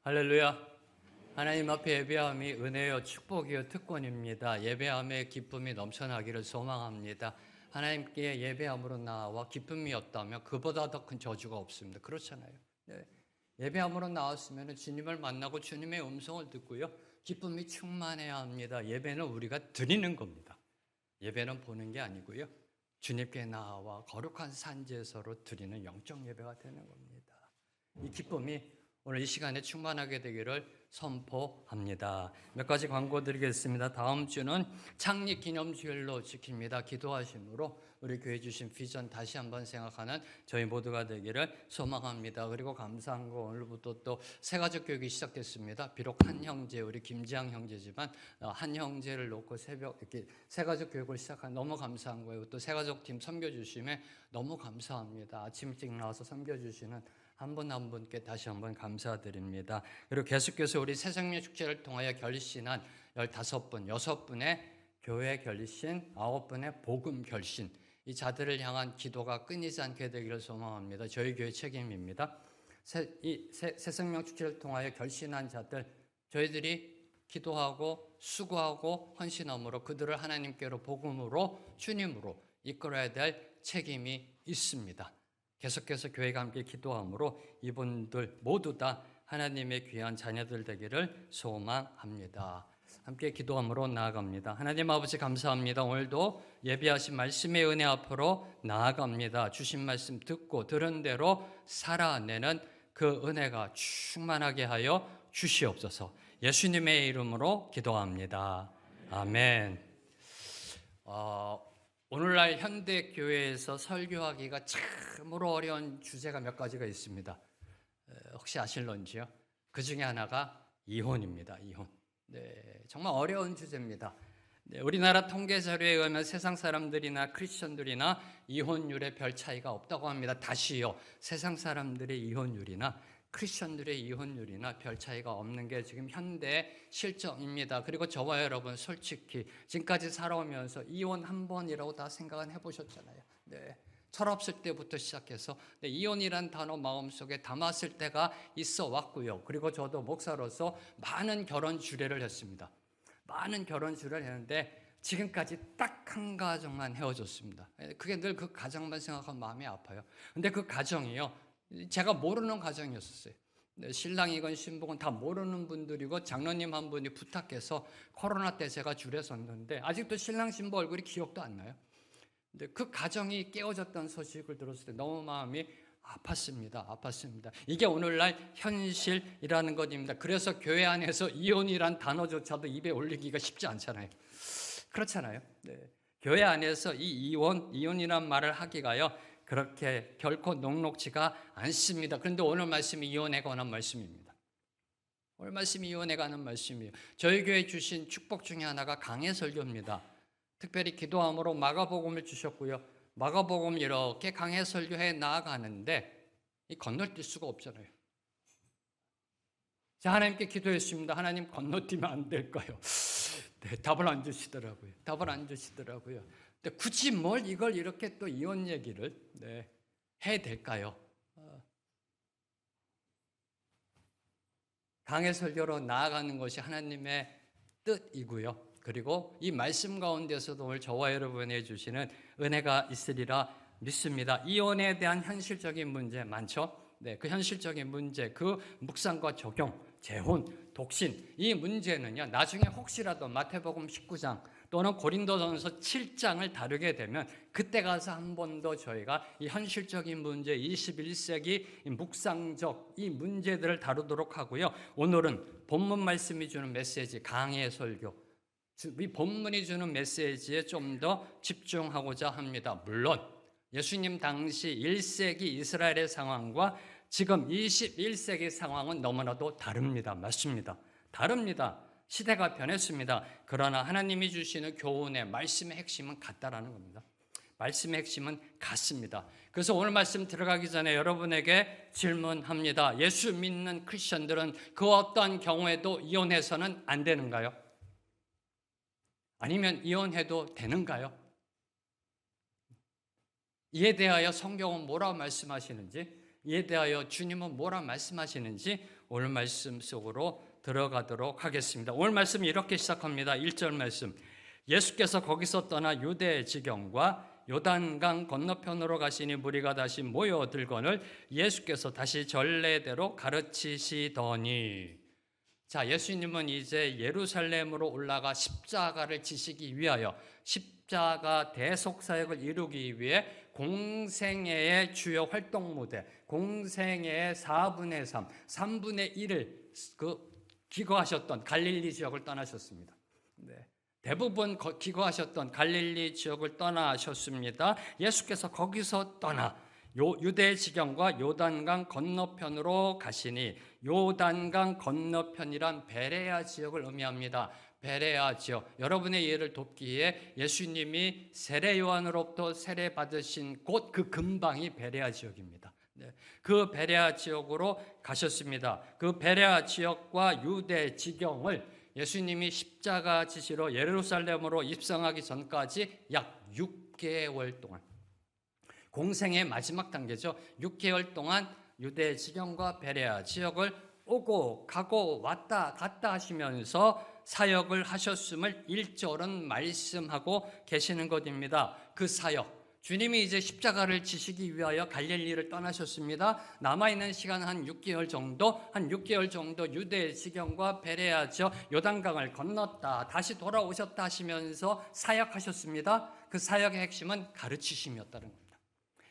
할렐루야. 하나님 앞에 예배함이 은혜요 축복이요 특권입니다. 예배함의 기쁨이 넘쳐나기를 소망합니다. 하나님께 예배함으로 나와 기쁨이 없다면 그보다 더 큰 저주가 없습니다. 그렇잖아요. 네. 예배함으로 나왔으면 주님을 만나고 주님의 음성을 듣고요. 기쁨이 충만해야 합니다. 예배는 우리가 드리는 겁니다. 예배는 보는 게 아니고요. 주님께 나와 거룩한 산제에서로 드리는 영적 예배가 되는 겁니다. 이 기쁨이 오늘 이 시간에 충만하게 되기를 선포합니다. 몇 가지 광고 드리겠습니다. 다음 주는 창립 기념주일로 지킵니다. 기도하심으로 우리 교회 주신 비전 다시 한번 생각하는 저희 모두가 되기를 소망합니다. 그리고 감사한 거 오늘부터 또 새가족 교육이 시작됐습니다. 비록 한 형제, 우리 김지향 형제지만 한 형제를 놓고 새벽 이렇게 새가족 교육을 시작한 너무 감사한 거예요. 또 새가족 팀 섬겨주심에 너무 감사합니다. 아침 일찍 나와서 섬겨주시는 한 분 한 분께 다시 한번 감사드립니다. 그리고 계속해서 우리 새생명 축제를 통하여 결신한 15분, 6분의 교회 결신, 9분의 복음 결신, 이 자들을 향한 기도가 끊이지 않게 되기를 소망합니다. 저희 교회 책임입니다. 새생명 축제를 통하여 결신한 자들, 저희들이 기도하고 수고하고 헌신함으로 그들을 하나님께로 복음으로 주님으로 이끌어야 될 책임이 있습니다. 계속해서 교회가 함께 기도함으로 이분들 모두 다 하나님의 귀한 자녀들 되기를 소망합니다. 함께 기도함으로 나아갑니다. 하나님 아버지 감사합니다. 오늘도 예비하신 말씀의 은혜 앞으로 나아갑니다. 주신 말씀 듣고 들은 대로 살아내는 그 은혜가 충만하게 하여 주시옵소서. 예수님의 이름으로 기도합니다. 아멘. 오늘날 현대 교회에서 설교하기가 참으로 어려운 주제가 몇 가지가 있습니다. 혹시 아실런지요? 그 중에 하나가 이혼입니다. 이혼. 네, 정말 어려운 주제입니다. 네, 우리나라 통계 자료에 의하면 세상 사람들이나 크리스천들이나 이혼율에 별 차이가 없다고 합니다. 다시요, 세상 사람들의 이혼율이나 크리스천들의 이혼율이나 별 차이가 없는 게 지금 현대 실정입니다. 그리고 저와 여러분 솔직히 지금까지 살아오면서 이혼 한 번이라고 다 생각은 해보셨잖아요. 네. 철없을 때부터 시작해서 이혼이란 단어 마음속에 담았을 때가 있어 왔고요. 그리고 저도 목사로서 많은 결혼 주례를 했습니다. 많은 결혼 주례를 했는데 지금까지 딱 한 가정만 헤어졌습니다. 그게 늘 그 가정만 생각하면 마음이 아파요. 근데 그 가정이요, 제가 모르는 가정이었어요. 신랑이건 신부건 다 모르는 분들이고 장로님 한 분이 부탁해서 코로나 때 제가 줄에 섰는데 아직도 신랑 신부 얼굴이 기억도 안 나요. 근데 그 가정이 깨어졌다는 소식을 들었을 때 너무 마음이 아팠습니다. 이게 오늘날 현실이라는 것입니다. 그래서 교회 안에서 이혼이란 단어조차도 입에 올리기가 쉽지 않잖아요. 그렇잖아요. 네. 교회 안에서 이 이혼이란 말을 하기가요, 그렇게 결코 녹록지가 않습니다. 그런데 오늘 말씀이 이혼에 관한 말씀입니다. 오늘 말씀이 이혼에 관한 말씀이에요. 저희 교회 주신 축복 중에 하나가 강해 설교입니다. 특별히 기도함으로 마가복음을 주셨고요. 마가복음 이렇게 강해 설교해 나아가는데 건너뛸 수가 없잖아요. 자, 하나님께 기도했습니다. 하나님 건너뛰면 안 될까요? 네, 답을 안 주시더라고요. 근데 굳이 뭘 이걸 이렇게 또 이혼 얘기를 해야 될까요? 강해 설교로 나아가는 것이 하나님의 뜻이고요. 그리고 이 말씀 가운데서도 오늘 저와 여러분이 주시는 은혜가 있으리라 믿습니다. 이혼에 대한 현실적인 문제 많죠? 네, 그 현실적인 문제, 그 묵상과 적용, 재혼, 독신, 이 문제는요, 나중에 혹시라도 마태복음 19장 또는 고린도전서 7장을 다루게 되면 그때 가서 한 번 더 저희가 이 현실적인 문제, 21세기 묵상적 이 문제들을 다루도록 하고요. 오늘은 본문 말씀이 주는 메시지, 강해 설교, 이 본문이 주는 메시지에 좀 더 집중하고자 합니다. 물론 예수님 당시 1세기 이스라엘의 상황과 지금 21세기 상황은 너무나도 다릅니다. 맞습니다. 다릅니다. 시대가 변했습니다. 그러나 하나님이 주시는 교훈의 말씀의 핵심은 같다라는 겁니다. 말씀의 핵심은 같습니다. 그래서 오늘 말씀 들어가기 전에 여러분에게 질문합니다. 예수 믿는 크리스천들은 그 어떤 경우에도 이혼해서는 안 되는가요? 아니면 이혼해도 되는가요? 이에 대하여 성경은 뭐라 말씀하시는지, 이에 대하여 주님은 뭐라 말씀하시는지 오늘 말씀 속으로 들어가도록 하겠습니다. 오늘 말씀 이렇게 시작합니다. 1절 말씀. 예수께서 거기서 떠나 유대 지경과 요단강 건너편으로 가시니 무리가 다시 모여들거늘 예수께서 다시 전례대로 가르치시더니. 자, 예수님은 이제 예루살렘으로 올라가 십자가를 지시기 위하여 십자가 대속사역을 이루기 위해 공생애의 주요 활동 무대, 공생애의 4분의 3, 3분의 1을 기거하셨던 갈릴리 지역을 떠나셨습니다. 네. 대부분 기거하셨던 갈릴리 지역을 떠나셨습니다. 예수께서 거기서 떠나 유대 지경과 요단강 건너편으로 가시니, 요단강 건너편이란 베레아 지역을 의미합니다. 베레아 지역. 여러분의 이해를 돕기에 예수님이 세례 요한으로부터 세례 받으신 곳 그 근방이 베레아 지역입니다. 네, 그 베레아 지역으로 가셨습니다. 그 베레아 지역과 유대 지경을 예수님이 십자가 지시로 예루살렘으로 입성하기 전까지 약 6개월 동안, 공생의 마지막 단계죠. 6개월 동안 유대 지경과 베레아 지역을 오고 가고 왔다 갔다 하시면서 사역을 하셨음을 1절은 말씀하고 계시는 것입니다. 그 사역, 주님이 이제 십자가를 지시기 위하여 갈릴리를 떠나셨습니다. 남아있는 시간 한 6개월 정도 유대 지경과 베레아 지역 요단강을 건넜다 다시 돌아오셨다 하시면서 사역하셨습니다. 그 사역의 핵심은 가르치심이었다는 겁니다.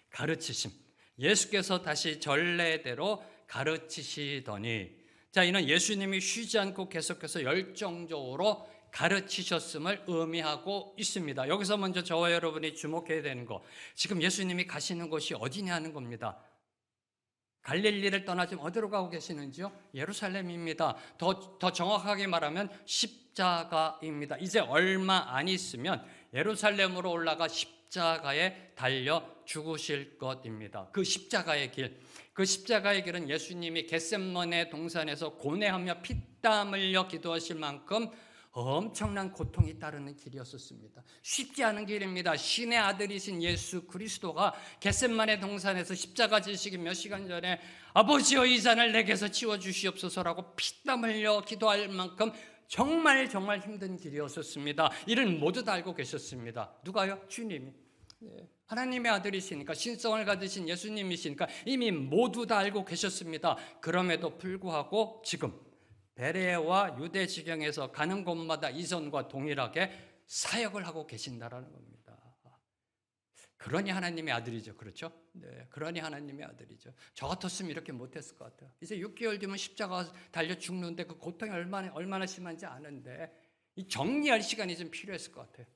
가르치심. 예수께서 다시 전례대로 가르치시더니, 자, 이는 예수님이 쉬지 않고 계속해서 열정적으로 가르치셨음을 의미하고 있습니다. 여기서 먼저 저와 여러분이 주목해야 되는 거, 지금 예수님이 가시는 곳이 어디냐는 겁니다. 갈릴리를 떠나지 어디로 가고 계시는지요? 예루살렘입니다. 더 정확하게 말하면 십자가입니다. 이제 얼마 안 있으면 예루살렘으로 올라가 십자가에 달려 죽으실 것입니다. 그 십자가의 길, 그 십자가의 길은 예수님이 겟세마네 동산에서 고뇌하며 피땀 흘려 기도하실 만큼 엄청난 고통이 따르는 길이었습니다. 쉽지 않은 길입니다. 신의 아들이신 예수 그리스도가 겟세마네 동산에서 십자가 지시기 몇 시간 전에 아버지여 이 잔을 내게서 치워주시옵소서라고 피땀 흘려 기도할 만큼 정말 힘든 길이었습니다. 이를 모두 다 알고 계셨습니다. 누가요? 주님이. 하나님의 아들이시니까, 신성을 가지신 예수님이시니까 이미 모두 다 알고 계셨습니다. 그럼에도 불구하고 지금 베레아와 유대 지경에서 가는 곳마다 이전과 동일하게 사역을 하고 계신다라는 겁니다. 그러니 하나님의 아들이죠. 그렇죠? 네, 그러니 하나님의 아들이죠. 저 같았으면 이렇게 못했을 것 같아요. 이제 6개월 뒤면 십자가 달려 죽는데 그 고통이 얼마나 심한지 아는데 이 정리할 시간이 좀 필요했을 것 같아요.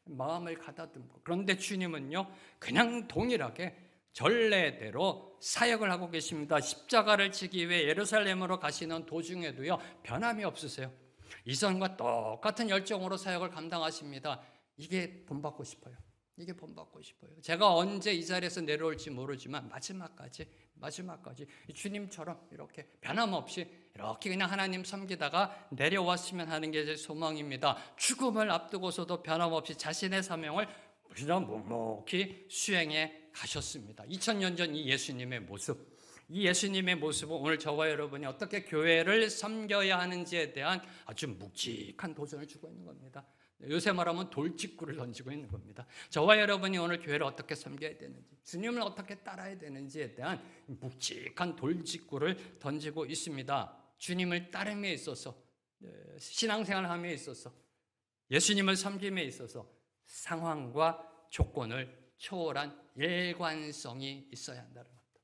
마음을 가다듬고. 그런데 주님은요, 그냥 동일하게 전례대로 사역을 하고 계십니다. 십자가를 지기 위해 예루살렘으로 가시는 도중에도요, 변함이 없으세요. 이전과 똑같은 열정으로 사역을 감당하십니다. 이게 본받고 싶어요. 이게 본받고 싶어요. 제가 언제 이 자리에서 내려올지 모르지만 마지막까지 주님처럼 이렇게 변함없이 이렇게 그냥 하나님 섬기다가 내려왔으면 하는 게 제 소망입니다. 죽음을 앞두고서도 변함없이 자신의 사명을 그냥 묵묵히 수행해 가셨습니다. 2000년 전 이 예수님의 모습, 이 예수님의 모습은 오늘 저와 여러분이 어떻게 교회를 섬겨야 하는지에 대한 아주 묵직한 도전을 주고 있는 겁니다. 요새 말하면 돌직구를 던지고 있는 겁니다. 저와 여러분이 오늘 교회를 어떻게 섬겨야 되는지, 주님을 어떻게 따라야 되는지에 대한 묵직한 돌직구를 던지고 있습니다. 주님을 따름에 있어서, 신앙생활함에 있어서, 예수님을 섬김에 있어서 상황과 조건을 초월한 일관성이 있어야 한다는 겁니다.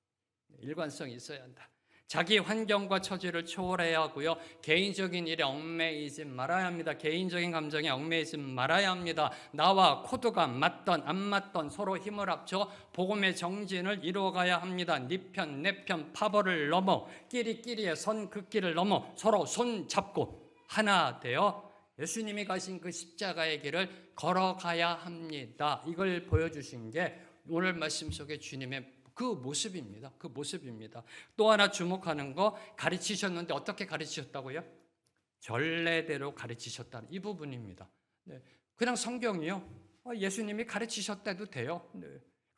일관성이 있어야 한다. 자기 환경과 처지를 초월해야 하고요. 개인적인 일에 얽매이지 말아야 합니다. 개인적인 감정에 얽매이지 말아야 합니다. 나와 코드가 맞던 안 맞던 서로 힘을 합쳐 복음의 정진을 이루어가야 합니다. 네 편, 내 편, 파벌을 넘어 끼리끼리의 선 긋기를 넘어 서로 손 잡고 하나 되어 예수님이 가신 그 십자가의 길을 걸어가야 합니다. 이걸 보여주신 게 오늘 말씀 속에 주님의 그 모습입니다. 그 모습입니다. 또 하나 주목하는 거, 가르치셨는데 어떻게 가르치셨다고요? 전례대로 가르치셨다는 이 부분입니다. 네. 그냥 성경이요, 예수님이 가르치셨다도 돼요. 네.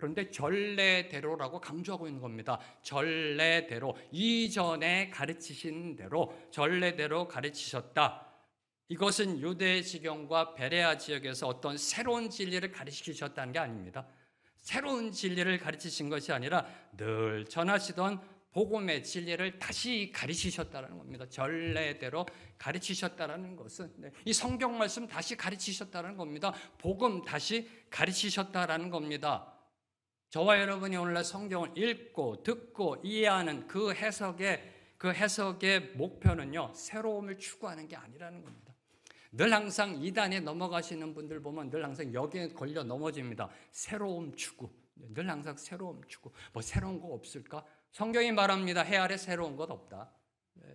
그런데 전례대로라고 강조하고 있는 겁니다. 전례대로, 이전에 가르치신 대로 전례대로 가르치셨다. 이것은 유대 지경과 베레아 지역에서 어떤 새로운 진리를 가르치셨다는 게 아닙니다. 새로운 진리를 가르치신 것이 아니라 늘 전하시던 복음의 진리를 다시 가르치셨다는 겁니다. 전례대로 가르치셨다는 것은 이 성경 말씀 다시 가르치셨다는 겁니다. 복음 다시 가르치셨다는 겁니다. 저와 여러분이 오늘날 성경을 읽고 듣고 이해하는 그 해석의 목표는요, 새로움을 추구하는 게 아니라는 겁니다. 늘 항상 이단에 넘어가시는 분들 보면 늘 항상 여기에 걸려 넘어집니다. 새로움 추구. 늘 항상 새로움 추구. 뭐 새로운 거 없을까? 성경이 말합니다. 해 아래 새로운 것 없다.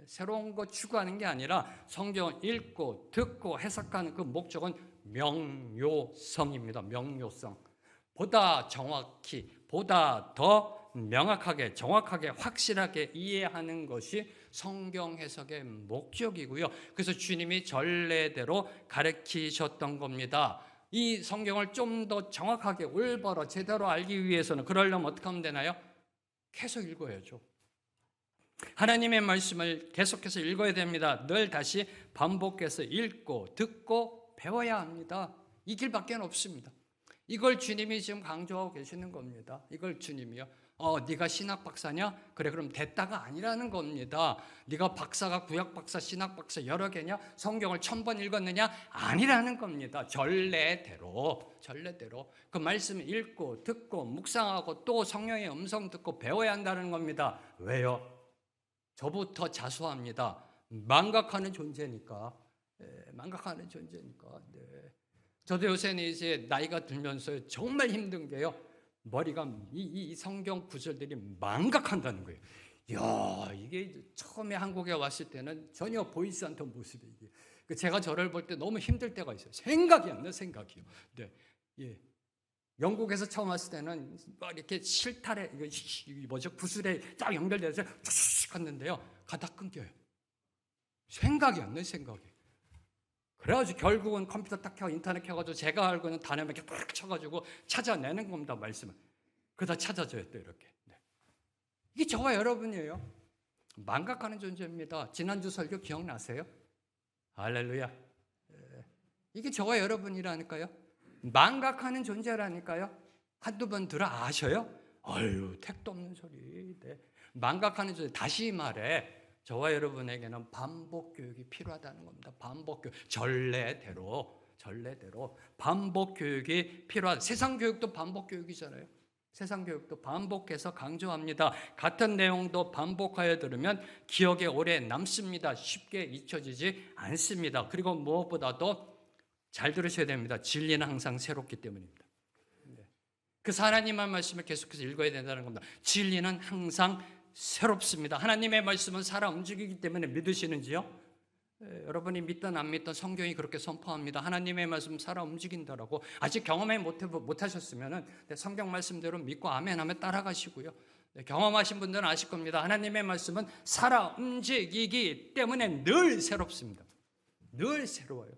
새로운 거 추구하는 게 아니라 성경을 읽고 듣고 해석하는 그 목적은 명료성입니다. 명료성. 보다 정확히, 보다 더 명확하게, 정확하게, 확실하게 이해하는 것이 성경 해석의 목적이고요. 그래서 주님이 전례대로 가르치셨던 겁니다. 이 성경을 좀 더 정확하게, 올바로, 제대로 알기 위해서는 그러려면 어떻게 하면 되나요? 계속 읽어야죠. 하나님의 말씀을 계속해서 읽어야 됩니다. 늘 다시 반복해서 읽고 듣고 배워야 합니다. 이 길밖에 없습니다. 이걸 주님이 지금 강조하고 계시는 겁니다. 이걸 주님이요. 네가 신학 박사냐? 그래, 그럼 됐다가 아니라는 겁니다. 네가 박사가 구약 박사, 신학 박사 여러 개냐? 성경을 1000번 읽었느냐? 아니라는 겁니다. 전례대로 그 말씀 읽고 듣고 묵상하고 또 성령의 음성 듣고 배워야 한다는 겁니다. 왜요? 저부터 자수합니다. 망각하는 존재니까. 망각하는 존재니까. 네. 저도 요새는 이제 나이가 들면서 정말 힘든 게요. 머리가 이 성경 구절들이 망각한다는 거예요. 이야, 이게 처음에 한국에 왔을 때는 전혀 보이지 않던 모습이 이게. 제가 저를 볼 때 너무 힘들 때가 있어요. 생각이 안 나요, 생각이요. 네, 예. 영국에서 처음 왔을 때는 막 이렇게 실타래, 구슬에 딱 연결돼서 쭉 갔는데요. 가다 끊겨요. 생각이 안 나요, 생각이. 그래가지고 결국은 컴퓨터 딱 켜고 인터넷 켜가지고 제가 알고 있는 단어만 이렇게 딱 쳐가지고 찾아내는 겁니다, 말씀을. 그러다 찾아져요, 또 이렇게. 네. 이게 저와 여러분이에요. 망각하는 존재입니다. 지난주 설교 기억나세요? 할렐루야. 이게 저와 여러분이라니까요. 망각하는 존재라니까요. 한두 번 들어 아셔요? 아유, 택도 없는 소리. 네. 망각하는 존재. 다시 말해, 저와 여러분에게는 반복 교육이 필요하다는 겁니다. 반복 교육, 전례대로 반복 교육이 필요하다. 세상 교육도 반복 교육이잖아요. 세상 교육도 반복해서 강조합니다. 같은 내용도 반복하여 들으면 기억에 오래 남습니다. 쉽게 잊혀지지 않습니다. 그리고 무엇보다도 잘 들으셔야 됩니다. 진리는 항상 새롭기 때문입니다. 그래서 하나님의 말씀을 계속해서 읽어야 된다는 겁니다. 진리는 항상 새롭습니다. 하나님의 말씀은 살아 움직이기 때문에 믿으시는지요? 여러분이 믿든 안 믿든 성경이 그렇게 선포합니다. 하나님의 말씀 살아 움직인다라고. 아직 경험해 못하셨으면 성경 말씀대로 믿고 아멘 하면 따라가시고요. 경험하신 분들은 아실 겁니다. 하나님의 말씀은 살아 움직이기 때문에 늘 새롭습니다. 늘 새로워요.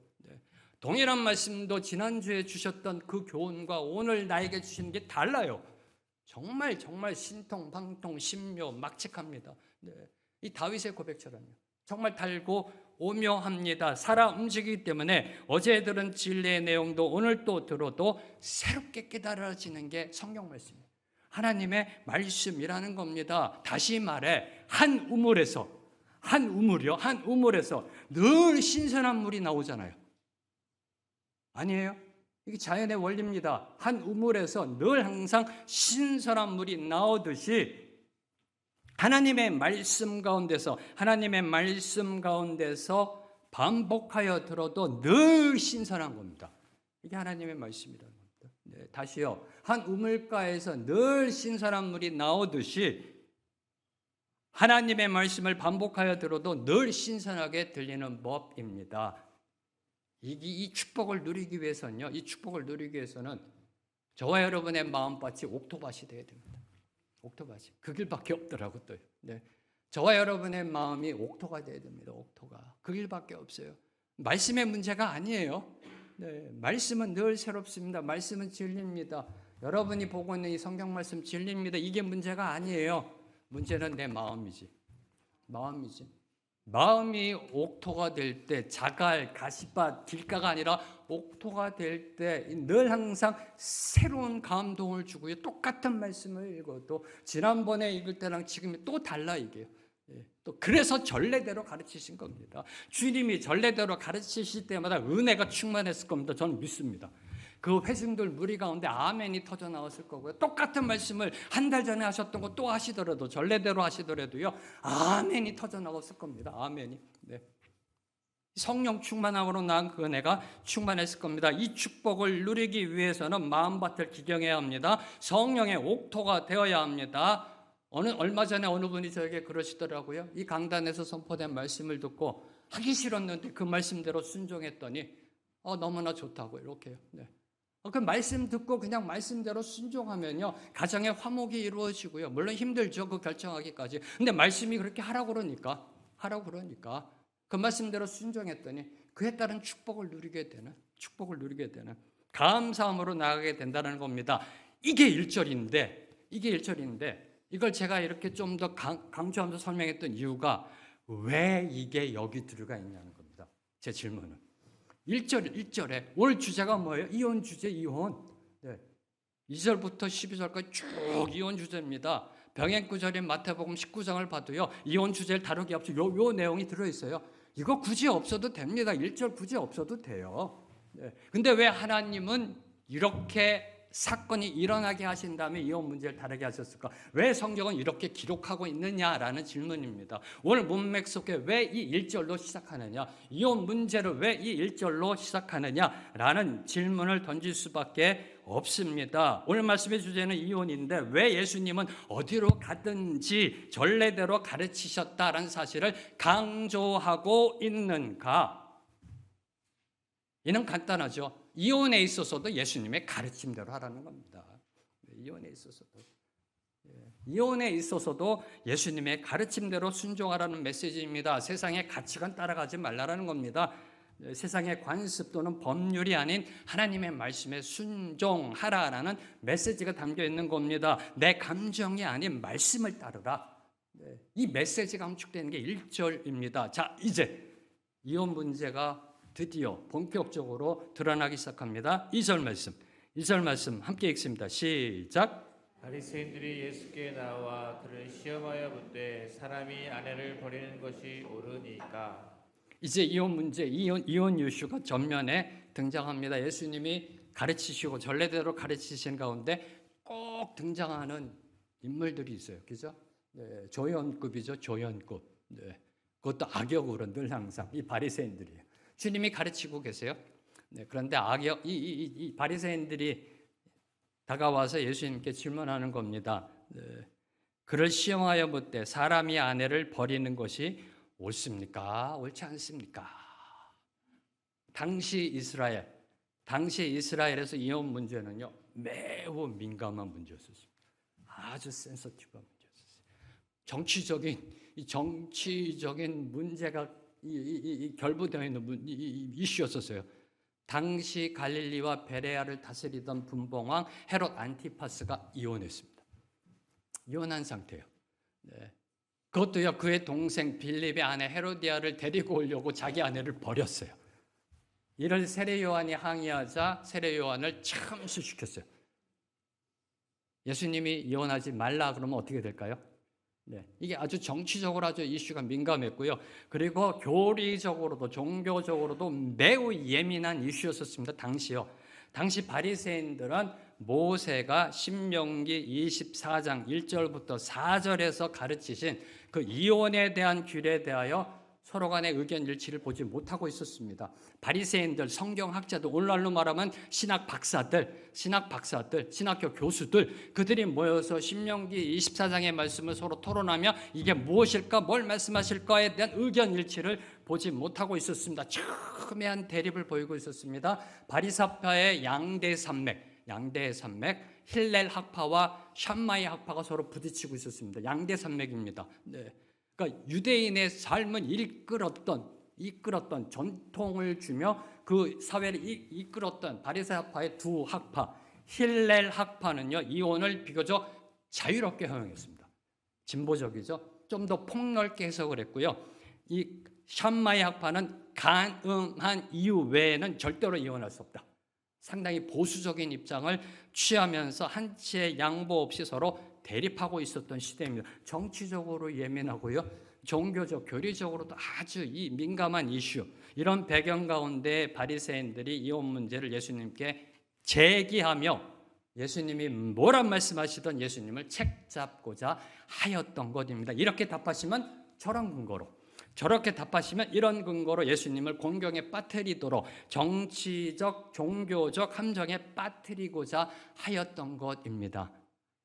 동일한 말씀도 지난주에 주셨던 그 교훈과 오늘 나에게 주시는 게 달라요. 정말 신통방통 신묘 막측합니다. 네. 이 다윗의 고백처럼요. 정말 달고 오묘합니다. 살아 움직이기 때문에 어제 들은 진리의 내용도 오늘 또 들어도 새롭게 깨달아지는 게 성경 말씀이에요. 하나님의 말씀이라는 겁니다. 다시 말해 한 우물에서 늘 신선한 물이 나오잖아요. 아니에요? 이게 자연의 원리입니다. 한 우물에서 늘 항상 신선한 물이 나오듯이 하나님의 말씀 가운데서 반복하여 들어도 늘 신선한 겁니다. 이게 하나님의 말씀이라는 겁니다. 네, 다시요. 한 우물가에서 늘 신선한 물이 나오듯이 하나님의 말씀을 반복하여 들어도 늘 신선하게 들리는 법입니다. 이 축복을 누리기 위해서는요. 이 축복을 누리기 위해서는 저와 여러분의 마음밭이 옥토밭이 되어야 됩니다. 옥토밭이. 그 길밖에 없더라고 또. 네. 저와 여러분의 마음이 옥토가 되어야 됩니다. 옥토가. 그 길밖에 없어요. 말씀의 문제가 아니에요. 네. 말씀은 늘 새롭습니다. 말씀은 진리입니다. 여러분이 보고 있는 이 성경 말씀 진리입니다. 이게 문제가 아니에요. 문제는 내 마음이지. 마음이 옥토가 될 때, 자갈, 가시밭, 길가가 아니라 옥토가 될 때 늘 항상 새로운 감동을 주고요. 똑같은 말씀을 읽어도 지난번에 읽을 때랑 지금이 또 달라 이게요. 또 그래서 전례대로 가르치신 겁니다. 주님이 전례대로 가르치실 때마다 은혜가 충만했을 겁니다. 저는 믿습니다. 그 회중들 무리 가운데 아멘이 터져 나왔을 거고요. 똑같은 말씀을 한 달 전에 하셨던 거 또 하시더라도, 전례대로 하시더라도요, 아멘이 터져 나왔을 겁니다. 아멘이. 네. 성령 충만함으로 난 그 은혜가 충만했을 겁니다. 이 축복을 누리기 위해서는 마음밭을 기경해야 합니다. 성령의 옥토가 되어야 합니다. 얼마 전에 어느 분이 저에게 그러시더라고요. 이 강단에서 선포된 말씀을 듣고 하기 싫었는데 그 말씀대로 순종했더니 너무나 좋다고 이렇게요. 네. 그 말씀 듣고 그냥 말씀대로 순종하면요, 가정의 화목이 이루어지고요. 물론 힘들죠, 그 결정하기까지. 근데 말씀이 그렇게 하라고 그러니까 그 말씀대로 순종했더니 그에 따른 축복을 누리게 되는 감사함으로 나아가게 된다는 겁니다. 이게 1절인데 이걸 제가 이렇게 좀 더 강조하면서 설명했던 이유가 왜 이게 여기 들어가 있냐는 겁니다. 제 질문은 1절에 올 주제가 뭐예요? 이혼 주제, 이혼. 네. 2절부터 12절까지 쭉 이혼 주제입니다. 병행구절인 마태복음 19장을 봐도요, 이혼 주제를 다루기 앞서 요 내용이 들어있어요. 이거 굳이 없어도 됩니다. 1절 굳이 없어도 돼요. 네. 근데 왜 하나님은 이렇게 사건이 일어나게 하신 다음에 이혼 문제를 다루게 하셨을까? 왜 성경은 이렇게 기록하고 있느냐라는 질문입니다. 오늘 문맥 속에 왜 이 1절로 시작하느냐, 이혼 문제를 왜 이 1절로 시작하느냐라는 질문을 던질 수밖에 없습니다. 오늘 말씀의 주제는 이혼인데 왜 예수님은 어디로 가든지 전례대로 가르치셨다라는 사실을 강조하고 있는가? 이는 간단하죠. 이혼에 있어서도 예수님의 가르침대로 하라는 겁니다. 이혼에 있어서도 예수님의 가르침대로 순종하라는 메시지입니다. 세상의 가치관 따라가지 말라라는 겁니다. 세상의 관습 또는 법률이 아닌 하나님의 말씀에 순종하라라는 메시지가 담겨 있는 겁니다. 내 감정이 아닌 말씀을 따르라. 이 메시지가 함축되는 게 1절입니다. 자, 이제 이혼 문제가 드디어 본격적으로 드러나기 시작합니다. 2절 말씀 함께 읽습니다. 시작. 바리새인들이 예수께 나와 그를 시험하여 묻되 사람이 아내를 버리는 것이 옳으니까. 이제 이혼 문제, 이혼 이슈가 전면에 등장합니다. 예수님이 가르치시고 전례대로 가르치신 가운데 꼭 등장하는 인물들이 있어요. 그죠? 네, 조연급이죠. 조연급. 네, 그것도 악역으로 늘 항상 이 바리새인들이에요. 주님이 가르치고 계세요. 네, 그런데 이 바리새인들이 다가와서 예수님께 질문하는 겁니다. 네, 그를 시험하여 묻되 사람이 아내를 버리는 것이 옳습니까? 옳지 않습니까? 당시 이스라엘에서 이혼 문제는요, 매우 민감한 문제였습니다. 아주 센서티브한 문제였어요. 정치적인 문제가 결부되어 있는 이슈였었어요. 당시 갈릴리와 베레아를 다스리던 분봉왕 헤롯 안티파스가 이혼했습니다. 이혼한 상태예요. 네. 그것도요, 그의 동생 빌립의 아내 헤로디아를 데리고 오려고 자기 아내를 버렸어요. 이를 세례 요한이 항의하자 세례 요한을 참수시켰어요. 예수님이 이혼하지 말라 그러면 어떻게 될까요? 네, 이게 아주 정치적으로 아주 이슈가 민감했고요. 그리고 교리적으로도 종교적으로도 매우 예민한 이슈였었습니다. 당시 바리새인들은 모세가 신명기 24장 1절부터 4절에서 가르치신 그 이혼에 대한 규례에 대하여 서로 간의 의견 일치를 보지 못하고 있었습니다. 바리새인들, 성경학자들, 오늘날로 말하면 신학 박사들, 신학교 교수들, 그들이 모여서 신명기 24장의 말씀을 서로 토론하며 이게 무엇일까, 뭘 말씀하실까에 대한 의견 일치를 보지 못하고 있었습니다. 첨예한 대립을 보이고 있었습니다. 바리사파의 양대 산맥, 힐렐 학파와 샴마이 학파가 서로 부딪히고 있었습니다. 양대 산맥입니다. 네. 그러니까 유대인의 삶을 이끌었던 전통을 주며 그 사회를 이끌었던 바리새파의 두 학파, 힐렐 학파는요, 이혼을 비교적 자유롭게 허용했습니다. 진보적이죠. 좀 더 폭넓게 해석을 했고요. 이 샴마이 학파는 가능한 이유 외에는 절대로 이혼할 수 없다. 상당히 보수적인 입장을 취하면서 한치의 양보 없이 서로 대립하고 있었던 시대입니다. 정치적으로 예민하고요. 종교적, 교리적으로도 아주 이 민감한 이슈. 이런 배경 가운데 바리새인들이 이혼 문제를 예수님께 제기하며 예수님이 뭐란 말씀하시던 예수님을 책잡고자 하였던 것입니다. 이렇게 답하시면 저런 근거로, 저렇게 답하시면 이런 근거로 예수님을 공경에 빠뜨리도록 정치적, 종교적 함정에 빠뜨리고자 하였던 것입니다.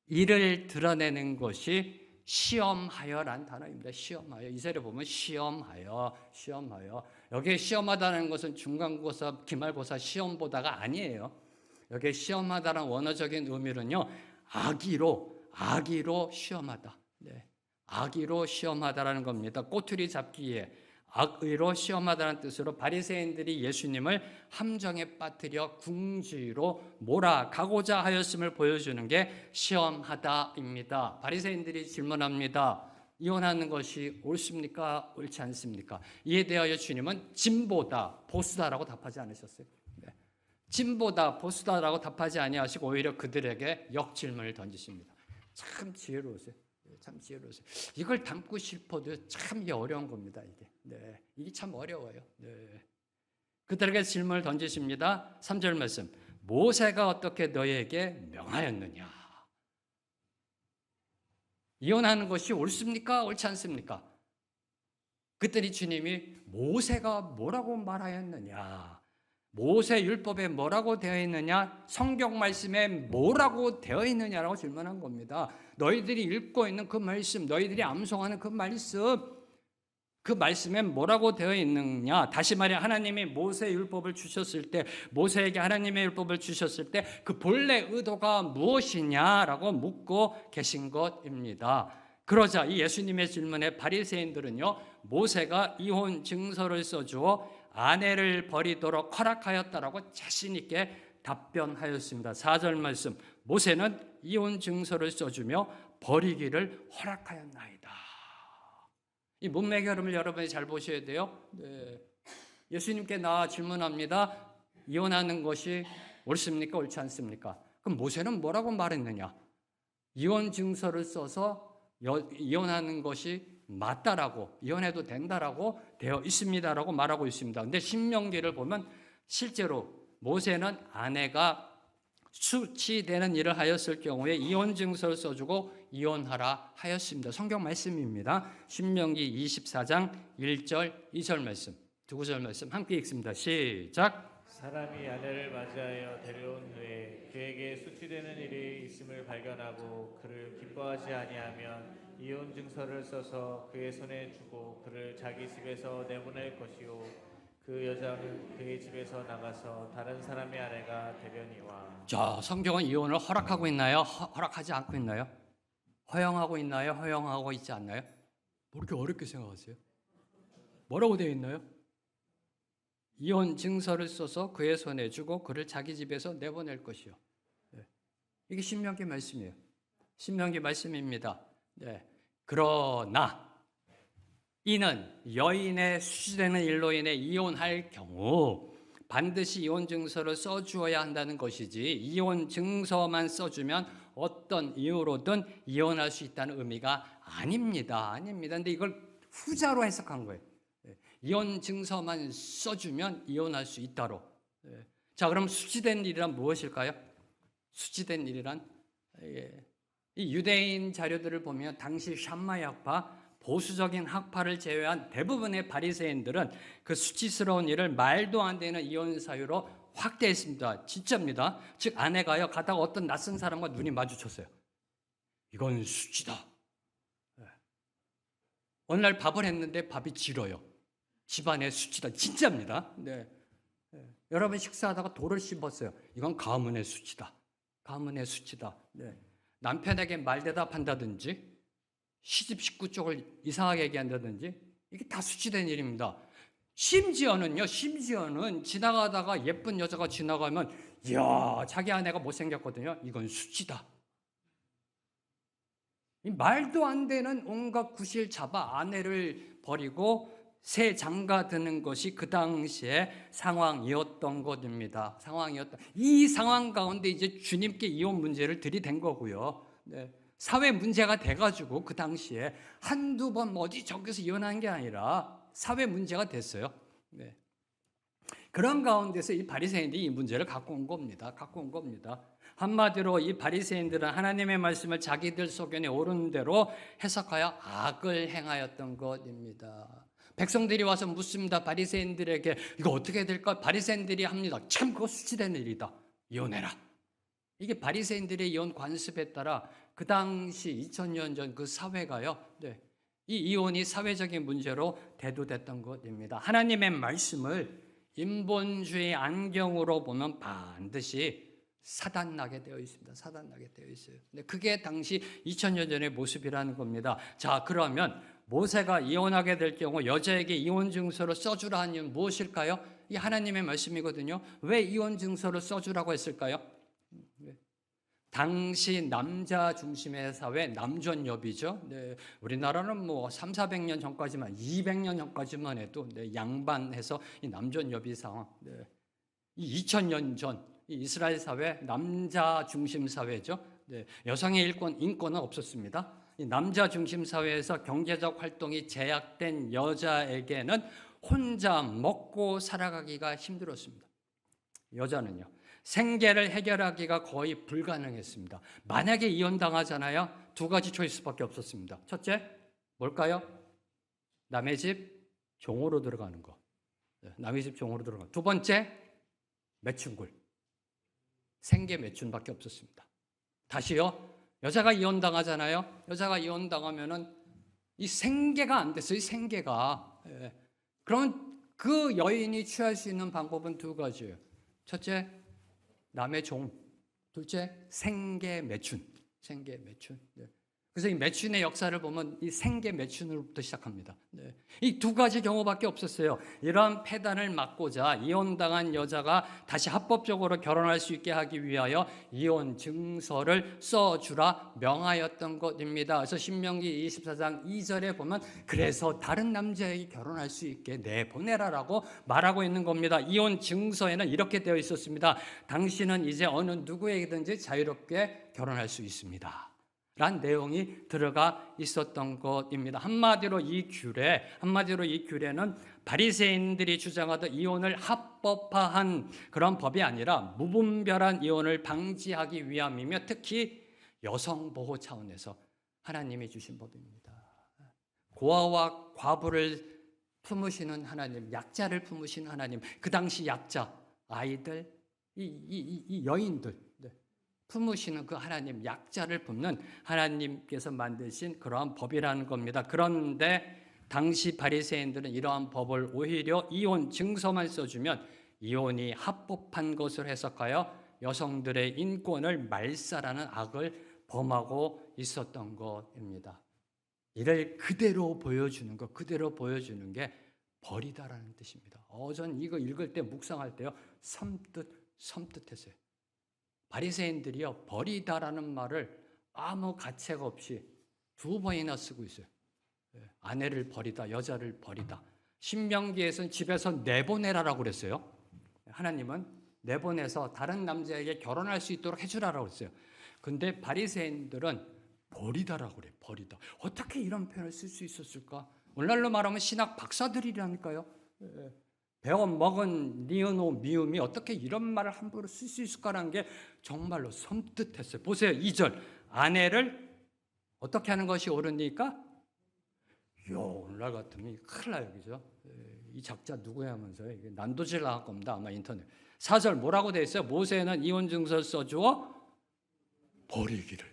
이를 드러내는 것이 시험하여란 단어입니다. 시험하여. 이세를 보면 시험하여. 여기에 시험하다는 것은 중간고사, 기말고사 시험보다가 아니에요. 여기에 시험하다는 원어적인 의미는요, 악의로 시험하다. 네. 악의로 시험하다라는 겁니다. 꼬투리 잡기에 악의로 시험하다는 뜻으로 바리새인들이 예수님을 함정에 빠뜨려 궁지로 몰아가고자 하였음을 보여주는 게 시험하다입니다. 바리새인들이 질문합니다. 이혼하는 것이 옳습니까? 옳지 않습니까? 이에 대하여 주님은 진보다, 보수다라고 답하지 않으셨어요. 네. 진보다, 보수다라고 답하지 아니하시고 오히려 그들에게 역질문을 던지십니다. 참 지혜로우세요. 참 지혜로우세요. 이걸 담고 싶어도 참 이게 어려운 겁니다. 이게 참 어려워요. 네. 그들에게 질문을 던지십니다. 3절 말씀. 모세가 어떻게 너희에게 명하였느냐? 이혼하는 것이 옳습니까? 옳지 않습니까? 그들이 주님이 모세가 뭐라고 말하였느냐? 모세 율법에 뭐라고 되어 있느냐? 성경 말씀에 뭐라고 되어 있느냐라고 질문한 겁니다. 너희들이 읽고 있는 그 말씀, 너희들이 암송하는 그 말씀, 그 말씀에 뭐라고 되어 있느냐? 다시 말해 하나님이 모세 율법을 주셨을 때, 모세에게 하나님의 율법을 주셨을 때 그 본래 의도가 무엇이냐라고 묻고 계신 것입니다. 그러자 이 예수님의 질문에 바리새인들은요, 모세가 이혼 증서를 써주어 아내를 버리도록 허락하였다라고 자신 있게 답변하였습니다. 4절 말씀. 모세는 이혼 증서를 써주며 버리기를 허락하였나이다. 이 문맥 흐름을 여러분이 잘 보셔야 돼요. 네. 예수님께 나와 질문합니다. 이혼하는 것이 옳습니까? 옳지 않습니까? 그럼 모세는 뭐라고 말했느냐? 이혼 증서를 써서 이혼하는 것이 맞다라고, 이혼해도 된다라고 되어 있습니다라고 말하고 있습니다. 근데 신명기를 보면 실제로 모세는 아내가 수치되는 일을 하였을 경우에 이혼 증서를 써주고 이혼하라 하였습니다. 성경 말씀입니다. 신명기 24장 1절 2절 말씀, 두 구절 말씀 함께 읽습니다. 시작. 사람이 아내를 맞이하여 데려온 후에 그에게 수치되는 일이 있음을 발견하고 그를 기뻐하지 아니하면 이혼 증서를 써서 그의 손에 주고 그를 자기 집에서 내보낼 것이요 그 여자는 그의 집에서 나가서 다른 사람의 아내가 되려니와. 자, 성경은 이혼을 허락하고 있나요? 허락하지 않고 있나요? 허용하고 있나요? 허용하고 있지 않나요? 뭐 이렇게 어렵게 생각하세요? 뭐라고 되어 있나요? 이혼 증서를 써서 그의 손에 주고 그를 자기 집에서 내보낼 것이요. 네. 이게 신명기 말씀이에요. 신명기 말씀입니다. 네. 그러나 이는 여인의 수치되는 일로 인해 이혼할 경우 반드시 이혼 증서를 써주어야 한다는 것이지, 이혼 증서만 써주면 어떤 이유로든 이혼할 수 있다는 의미가 아닙니다. 근데 이걸 후자로 해석한 거예요. 이혼 증서만 써주면 이혼할 수 있다로. 자, 그럼 수치된 일이란 무엇일까요? 수치된 일이란, 이 유대인 자료들을 보면 당시 샴마이 학파, 보수적인 학파를 제외한 대부분의 바리새인들은 그 수치스러운 일을 말도 안 되는 이혼 사유로 확대했습니다. 진짜입니다. 즉 아내가요 가다가 어떤 낯선 사람과 눈이 마주쳤어요. 이건 수치다. 어느 날 밥을 했는데 밥이 질어요. 집안의 수치다. 진짜입니다. 네. 여러분 식사하다가 돌을 씹었어요. 이건 가문의 수치다. 가문의 수치다. 네. 남편에게 말대답한다든지 시집 식구 쪽을 이상하게 얘기한다든지 이게 다 수치된 일입니다. 심지어는 지나가다가 예쁜 여자가 지나가면 이야, 자기 아내가 못생겼거든요. 이건 수치다. 이 말도 안 되는 온갖 구실 잡아 아내를 버리고 새 장가 드는 것이 그 당시의 상황이었던 것입니다. 이 상황 가운데 이제 주님께 이혼 문제를 들이댄 거고요. 네. 사회 문제가 돼가지고 그 당시에 한두 번 어디 저기서 이혼한 게 아니라 사회 문제가 됐어요. 네. 그런 가운데서 이 바리새인들이 이 문제를 갖고 온 겁니다. 한마디로 이 바리새인들은 하나님의 말씀을 자기들 소견에 옳은 대로 해석하여 악을 행하였던 것입니다. 백성들이 와서 묻습니다. 바리새인들에게 이거 어떻게 될까? 바리새인들이 합니다. 참 그거 수치되는 일이다. 이혼해라. 이게 바리새인들의 이혼 관습에 따라 그 당시 2000년 전 그 사회가요. 네. 이 이혼이 사회적인 문제로 대두됐던 것입니다. 하나님의 말씀을 인본주의 안경으로 보면 반드시 사단나게 되어 있습니다. 사단나게 되어 있어요. 근데 그게 당시 2000년 전의 모습이라는 겁니다. 자, 그러면 모세가 이혼하게 될 경우 여자에게 이혼 증서를 써주라 하는 이유는 무엇일까요? 이 하나님의 말씀이거든요. 왜 이혼 증서를 써주라고 했을까요? 당시 남자 중심의 사회, 남존여비죠. 네, 우리나라는 뭐 300~400년 전까지만, 200년 전까지만 해도 네, 양반해서 이 남존여비 상황. 네, 이 2000년 전 이 이스라엘 사회 남자 중심 사회죠. 네, 여성의 인권은 없었습니다. 이 남자 중심 사회에서 경제적 활동이 제약된 여자에게는 혼자 먹고 살아가기가 힘들었습니다. 여자는요. 생계를 해결하기가 거의 불가능했습니다. 만약에 이혼당하잖아요. 두 가지 초이스밖에 없었습니다. 첫째, 뭘까요? 남의 집 종으로 들어가는 거. 남의 집 종으로 들어가는 거. 두 번째, 매춘굴. 생계 매춘밖에 없었습니다. 다시요. 여자가 이혼당하잖아요. 여자가 이혼당하면은 이 생계가 안 됐어요. 이 생계가. 그러면 그 여인이 취할 수 있는 방법은 두 가지예요. 첫째, 남의 종. 둘째, 생계 매춘. 생계 매춘. 네. 그래서 이 매춘의 역사를 보면 이 생계 매춘으로부터 시작합니다. 네. 이 두 가지 경우밖에 없었어요. 이러한 폐단을 막고자 이혼당한 여자가 다시 합법적으로 결혼할 수 있게 하기 위하여 이혼 증서를 써주라 명하였던 것입니다. 그래서 신명기 24장 2절에 보면 그래서 다른 남자에게 결혼할 수 있게 내보내라라고 말하고 있는 겁니다. 이혼 증서에는 이렇게 되어 있었습니다. 당신은 이제 어느 누구에게든지 자유롭게 결혼할 수 있습니다. 란 내용이 들어가 있었던 것입니다. 한마디로 이 규례는 바리새인들이 주장하던 이혼을 합법화한 그런 법이 아니라 무분별한 이혼을 방지하기 위함이며 특히 여성 보호 차원에서 하나님이 주신 법입니다. 고아와 과부를 품으시는 하나님, 약자를 품으시는 하나님, 그 당시 약자, 아이들, 이 여인들 품으시는 그 하나님, 약자를 품는 하나님께서 만드신 그러한 법이라는 겁니다. 그런데 당시 바리새인들은 이러한 법을 오히려 이혼 증서만 써주면 이혼이 합법한 것으로 해석하여 여성들의 인권을 말살하는 악을 범하고 있었던 것입니다. 이를 그대로 보여주는 보여주는 게 벌이다라는 뜻입니다. 전 이거 읽을 때 묵상할 때요, 섬뜩했어요. 바리새인들이요, 벌이다라는 말을 아무 가책 없이 두 번이나 쓰고 있어요. 아내를 버리다, 여자를 버리다. 신명기에서는 집에서 내보내라라고 그랬어요. 하나님은 내보내서 다른 남자에게 결혼할 수 있도록 해주라라고 했어요. 근데 바리새인들은 버리다라고 그래요. 버리다. 어떻게 이런 표현을 쓸 수 있었을까? 오늘날로 말하면 신학 박사들이라니까요. 배워먹은 니은오 미음이 어떻게 이런 말을 함부로 쓸 수 있을까라는 게 정말로 섬뜩했어요. 보세요. 2절. 아내를 어떻게 하는 것이 옳으니까? 오늘날 같으면 큰일 나요. 그죠? 이 작자 누구야 하면서 이게 난도질 나갈 겁니다. 아마 인터넷. 4절 뭐라고 되어 있어요? 모세는 이혼 증서를 써주어 버리기를.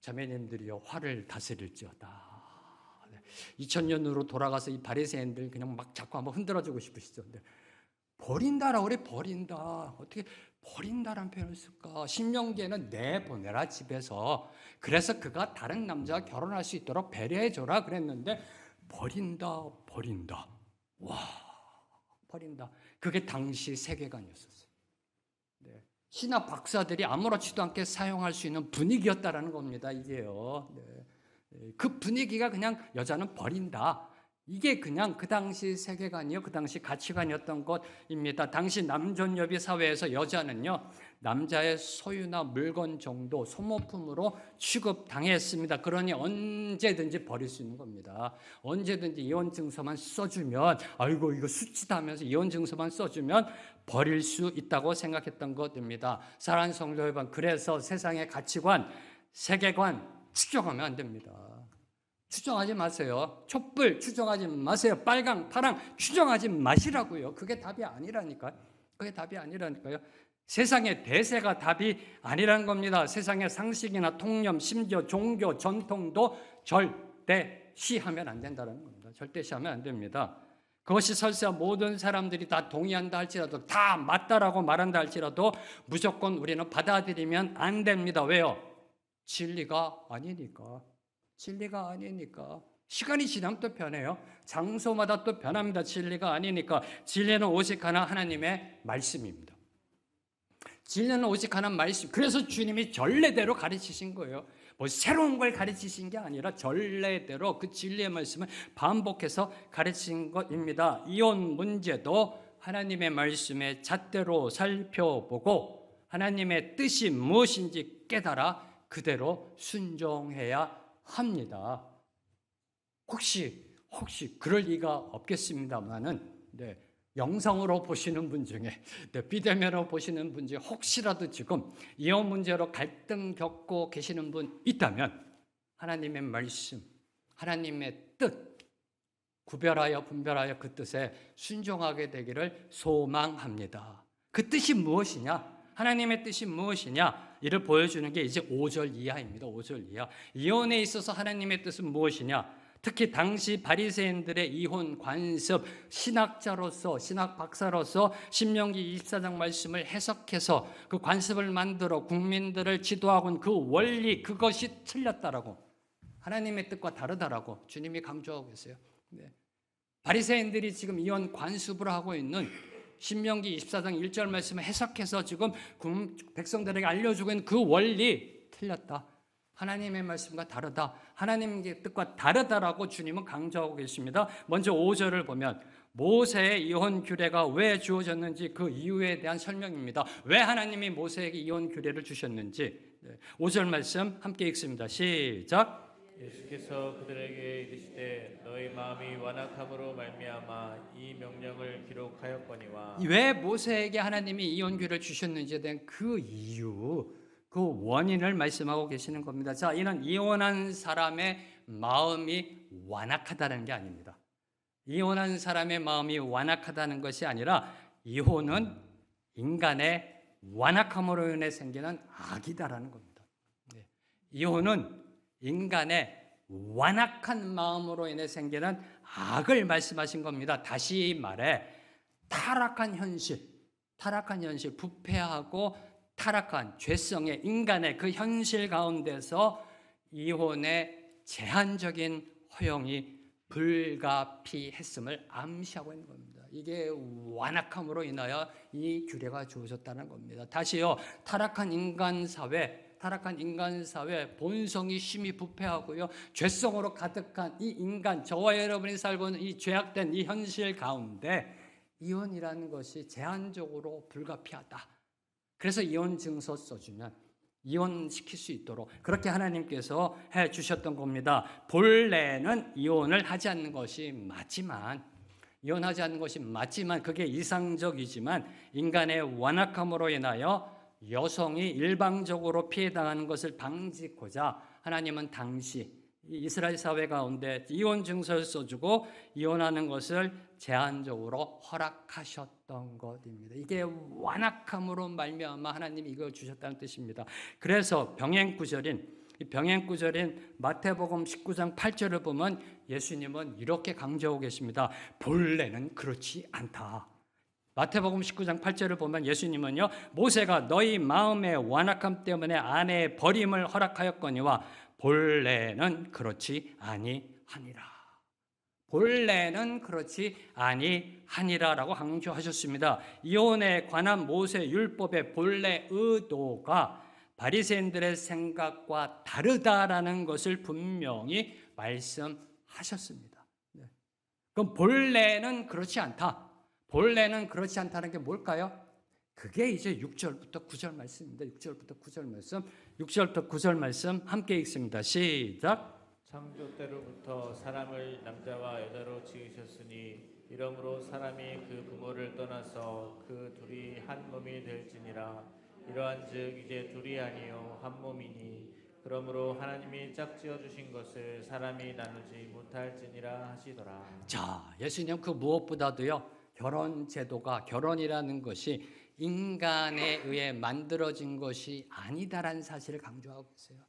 자매님들이여 화를 다스릴지어다. 2000년으로 돌아가서 이 바리새인들 그냥 막 자꾸 한번 흔들어주고 싶으시죠. 근데 버린다라고 그래. 버린다. 어떻게 버린다라는 표현을 쓸까? 신명기에는 내보내라 집에서. 그래서 그가 다른 남자와 결혼할 수 있도록 배려해줘라 그랬는데 버린다. 와, 버린다. 그게 당시 세계관이었어요. 신학 박사들이 아무렇지도 않게 사용할 수 있는 분위기였다라는 겁니다. 이게요. 그 분위기가 그냥 여자는 버린다. 이게 그냥 그 당시 세계관이요, 그 당시 가치관이었던 것입니다. 당시 남존여비 사회에서 여자는요, 남자의 소유나 물건 정도 소모품으로 취급당했습니다. 그러니 언제든지 버릴 수 있는 겁니다. 언제든지 이혼 증서만 써주면, 아이고 이거 수치다 하면서 이혼 증서만 써주면 버릴 수 있다고 생각했던 것입니다. 사랑하는 성도 여러분, 그래서 세상의 가치관, 세계관 추정하면 안 됩니다. 추정하지 마세요. 촛불 추정하지 마세요. 빨강, 파랑 추정하지 마시라고요. 그게 답이 아니라니까요. 그게 답이 아니라니까요. 세상의 대세가 답이 아니라는 겁니다. 세상의 상식이나 통념, 심지어 종교, 전통도 절대시하면 안 된다는 겁니다. 절대시하면 안 됩니다. 그것이 설사 모든 사람들이 다 동의한다 할지라도, 다 맞다라고 말한다 할지라도 무조건 우리는 받아들이면 안 됩니다. 왜요? 진리가 아니니까. 진리가 아니니까. 시간이 지나면 또 변해요. 장소마다 또 변합니다. 진리가 아니니까. 진리는 오직 하나, 하나님의 말씀입니다. 진리는 오직 하나 말씀. 그래서 주님이 전례대로 가르치신 거예요. 뭐 새로운 걸 가르치신 게 아니라 전례대로 그 진리의 말씀을 반복해서 가르친 것입니다. 이혼 문제도 하나님의 말씀에 잣대로 살펴보고 하나님의 뜻이 무엇인지 깨달아 그대로 순종해야 합니다. 혹시 그럴 리가 없겠습니다만은 영상으로 보시는 분 중에, 비대면으로 보시는 분 중에 혹시라도 지금 이혼 문제로 갈등 겪고 계시는 분 있다면 하나님의 말씀, 하나님의 뜻 구별하여 분별하여 그 뜻에 순종하게 되기를 소망합니다. 그 뜻이 무엇이냐? 하나님의 뜻이 무엇이냐? 이를 보여주는 게 이제 5절 이하입니다. 5절 이하. 이혼에 있어서 하나님의 뜻은 무엇이냐? 특히 당시 바리새인들의 이혼 관습, 신학자로서, 신학 박사로서 신명기 24장 말씀을 해석해서 그 관습을 만들어 국민들을 지도하고는 그 원리, 그것이 틀렸다라고, 하나님의 뜻과 다르다라고 주님이 강조하고 계세요. 바리새인들이 지금 이혼 관습을 하고 있는 신명기 24장 1절 말씀을 해석해서 지금 백성들에게 알려주고 있는 그 원리 틀렸다. 하나님의 말씀과 다르다. 하나님의 뜻과 다르다라고 주님은 강조하고 계십니다. 먼저 5절을 보면 모세의 이혼 규례가 왜 주어졌는지 그 이유에 대한 설명입니다. 왜 하나님이 모세에게 이혼 규례를 주셨는지 5절 말씀 함께 읽습니다. 시작. 예수께서 그들에게 이르시되 너희 마음이 완악함으로 말미암아 이 명령을 기록하였거니와. 왜 모세에게 하나님이 이혼 규례를 주셨는지에 대한 그 이유, 그 원인을 말씀하고 계시는 겁니다. 자, 이는 이혼한 사람의 마음이 완악하다는 게 아닙니다. 이혼한 사람의 마음이 완악하다는 것이 아니라 이혼은 인간의 완악함으로 인해 생기는 악이다라는 겁니다. 이혼은 인간의 완악한 마음으로 인해 생기는 악을 말씀하신 겁니다. 다시 말해 타락한 현실, 부패하고 타락한 죄성의 인간의 그 현실 가운데서 이혼의 제한적인 허용이 불가피했음을 암시하고 있는 겁니다. 이게 완악함으로 인하여 이 규례가 주어졌다는 겁니다. 다시요, 타락한 인간 사회, 본성이 심히 부패하고요, 죄성으로 가득한 이 인간, 저와 여러분이 살고 있는 이 죄악된 이 현실 가운데 이혼이라는 것이 제한적으로 불가피하다. 그래서 이혼 증서 써주면 이혼시킬 수 있도록 그렇게 하나님께서 해주셨던 겁니다. 본래는 이혼을 하지 않는 것이 맞지만, 그게 이상적이지만 인간의 완악함으로 인하여 여성이 일방적으로 피해당하는 것을 방지하고자 하나님은 당시 이스라엘 사회 가운데 이혼 증서를 써주고 이혼하는 것을 제한적으로 허락하셨던 것입니다. 이게 완악함으로 말미암아 하나님이 이걸 주셨다는 뜻입니다. 그래서 병행 구절인 마태복음 19장 8절을 보면 예수님은 이렇게 강조하고 계십니다. 본래는 그렇지 않다. 마태복음 19장 8절을 보면 예수님은요, 모세가 너희 마음의 완악함 때문에 아내의 버림을 허락하였거니와 본래는 그렇지 아니하니라. 본래는 그렇지 아니하니라라고 강조하셨습니다. 이혼에 관한 모세 율법의 본래 의도가 바리새인들의 생각과 다르다라는 것을 분명히 말씀하셨습니다. 그럼 본래는 그렇지 않다. 본래는 그렇지 않다는 게 뭘까요? 그게 이제 6절부터 9절 말씀입니다. 6절부터 9절 말씀. 6절부터 9절 말씀 함께 읽습니다. 시작. 창조 때로부터 사람을 남자와 여자로 지으셨으니 이러므로 사람이 그 부모를 떠나서 그 둘이 한 몸이 될지니라. 이러한즉 이제 둘이 아니요 한 몸이니 그러므로 하나님이 짝지어 주신 것을 사람이 나누지 못할지니라 하시더라. 자, 예수님 그 무엇보다도요, 결혼 제도가, 결혼이라는 것이 인간에 의해 만들어진 것이 아니다라는 사실을 강조하고 있어요.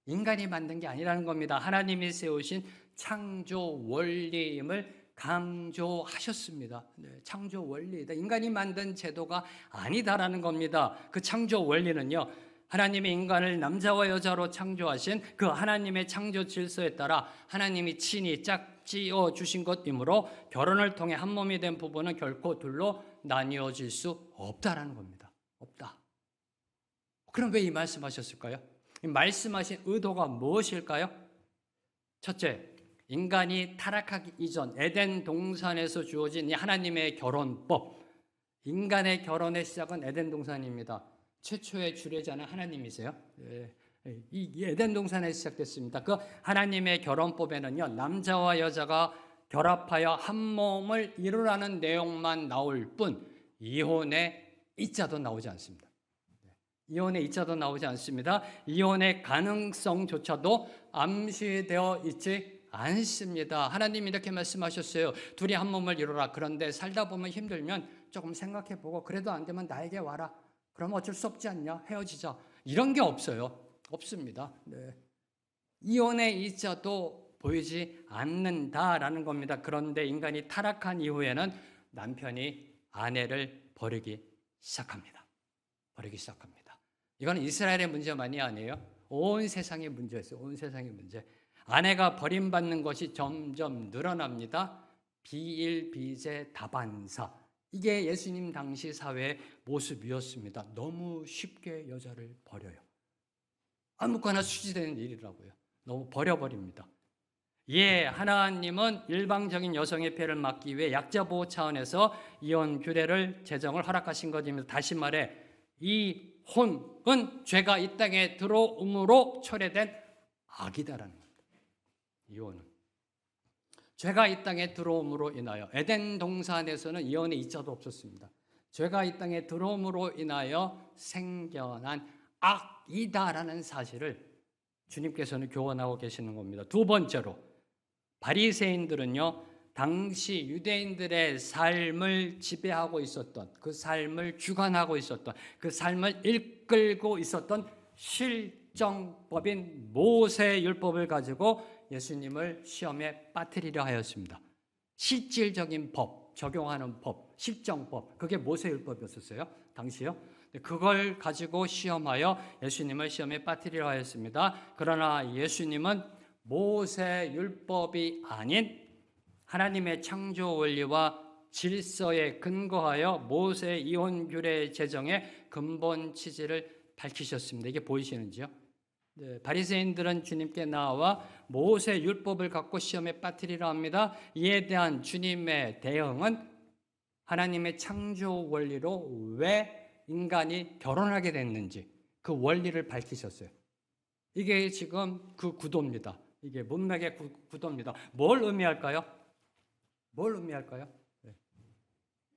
인간이 만든 게 아니라는 겁니다. 하나님이 세우신 창조 원리임을 강조하셨습니다. 창조 원리이다. 인간이 만든 제도가 아니다라는 겁니다. 그 창조 원리는요, 하나님이 인간을 남자와 여자로 창조하신 그 하나님의 창조 질서에 따라 하나님이 친히 짝지어 주신 것이므로 결혼을 통해 한 몸이 된 부부는 결코 둘로 나뉘어질 수 없다라는 겁니다. 없다. 그럼 왜 이 말씀하셨을까요? 이 말씀하신 의도가 무엇일까요? 첫째, 인간이 타락하기 이전 에덴 동산에서 주어진 이 하나님의 결혼법. 인간의 결혼의 시작은 에덴 동산입니다. 최초의 주례자는 하나님이세요. 이 에덴 동산에서 시작됐습니다. 그 하나님의 결혼법에는요, 남자와 여자가 결합하여 한 몸을 이루라는 내용만 나올 뿐 이혼의 이자도 나오지 않습니다. 이혼의 이자도 나오지 않습니다. 이혼의 가능성조차도 암시되어 있지 않습니다. 하나님이 이렇게 말씀하셨어요. 둘이 한 몸을 이루라. 그런데 살다 보면 힘들면 조금 생각해보고 그래도 안 되면 나에게 와라. 그럼 어쩔 수 없지 않냐? 헤어지자. 이런 게 없어요. 없습니다. 이혼의 이자도 보이지 않는다라는 겁니다. 그런데 인간이 타락한 이후에는 남편이 아내를 버리기 시작합니다. 버리기 시작합니다. 이건 이스라엘의 문제만이 아니에요. 온 세상의 문제였어요. 온 세상의 문제. 아내가 버림받는 것이 점점 늘어납니다. 비일비재 다반사. 이게 예수님 당시 사회의 모습이었습니다. 너무 쉽게 여자를 버려요. 아무거나 수지되는 일이라고요. 너무 버려버립니다. 하나님은 일방적인 여성의 폐를 막기 위해 약자 보호 차원에서 이혼 규례를 제정을 허락하신 것입니다. 다시 말해 이혼은 죄가 이 땅에 들어옴으로 초래된 악이다라는 겁니다. 이혼은 죄가 이 땅에 들어옴으로 인하여 에덴 동산에서는 이혼의 이자도 없었습니다. 죄가 이 땅에 들어옴으로 인하여 생겨난 악이다라는 사실을 주님께서는 교훈하고 계시는 겁니다. 두 번째로 바리새인들은요, 당시 유대인들의 삶을 지배하고 있었던, 그 삶을 주관하고 있었던, 그 삶을 이끌고 있었던 실정법인 모세율법을 가지고 예수님을 시험에 빠뜨리려 하였습니다. 실질적인 법, 적용하는 법, 실정법, 그게 모세율법이었어요. 당시요. 그걸 가지고 시험하여 예수님을 시험에 빠뜨리려 하였습니다. 그러나 예수님은 모세율법이 아닌 하나님의 창조 원리와 질서에 근거하여 모세 이혼 규례 제정의 근본 취지를 밝히셨습니다. 이게 보이시는지요? 바리새인들은 주님께 나와 모세 율법을 갖고 시험에 빠뜨리려 합니다. 이에 대한 주님의 대응은 하나님의 창조 원리로 왜 인간이 결혼하게 됐는지 그 원리를 밝히셨어요. 이게 지금 그 구도입니다. 이게 문맥의 구도입니다. 뭘 의미할까요? 뭘 의미할까요?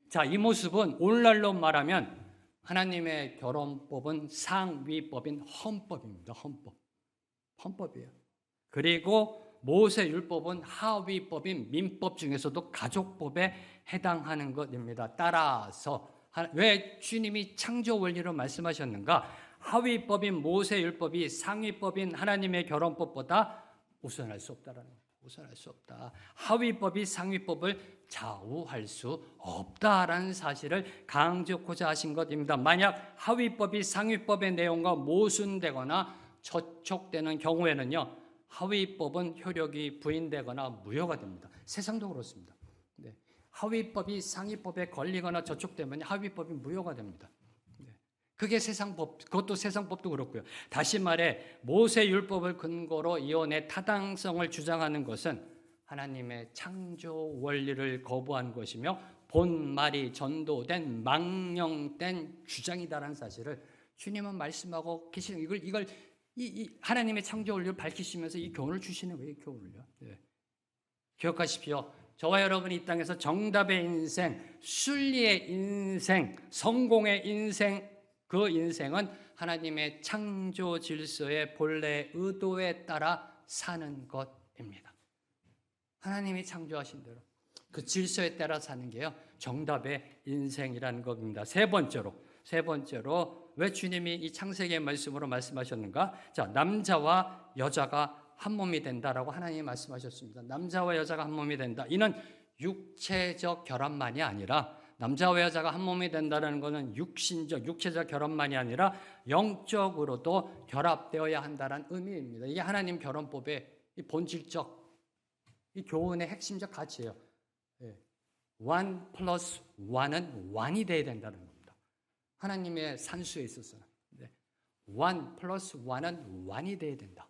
자, 이 모습은 오늘날로 말하면 하나님의 결혼법은 상위법인 헌법입니다. 헌법이에요. 그리고 모세율법은 하위법인 민법 중에서도 가족법에 해당하는 것입니다. 따라서 왜 주님이 창조 원리로 말씀하셨는가? 하위법인 모세율법이 상위법인 하나님의 결혼법보다 우선할 수 없다라는 거예요. 우선할 수 없다. 하위법이 상위법을 좌우할 수 없다라는 사실을 강조하고자 하신 것입니다. 만약 하위법이 상위법의 내용과 모순되거나 저촉되는 경우에는요, 하위법은 효력이 부인되거나 무효가 됩니다. 세상도 그렇습니다. 네. 하위법이 상위법에 걸리거나 저촉되면 하위법이 무효가 됩니다. 네. 그게 세상법, 그것도 세상법도 그렇고요. 다시 말해 모세 율법을 근거로 이혼의 타당성을 주장하는 것은 하나님의 창조 원리를 거부한 것이며 본말이 전도된 망령된 주장이다라는 사실을 주님은 말씀하고 계시는 이걸 하나님의 창조 원리를 밝히시면서 이 교훈을 주시는 거예요. 이 교훈을요. 네. 기억하십시오. 저와 여러분이 이 땅에서 정답의 인생, 순리의 인생, 성공의 인생, 그 인생은 하나님의 창조 질서의 본래 의도에 따라 사는 것입니다. 하나님이 창조하신 대로 그 질서에 따라 사는 게요, 정답의 인생이라는 겁니다. 세 번째로 왜 주님이 이 창세기의 말씀으로 말씀하셨는가? 자, 남자와 여자가 한 몸이 된다라고 하나님이 말씀하셨습니다. 남자와 여자가 한 몸이 된다. 이는 육체적 결합만이 아니라, 남자와 여자가 한 몸이 된다는 것은 육체적 결합만이 아니라 영적으로도 결합되어야 한다는 의미입니다. 이게 하나님 결혼법의 이 본질적, 이 교훈의 핵심적 가치예요. 1 플러스 1은 1이 돼야 된다는 겁니다. 하나님의 산수에 있어서는 1 플러스 1은 1이 돼야 된다.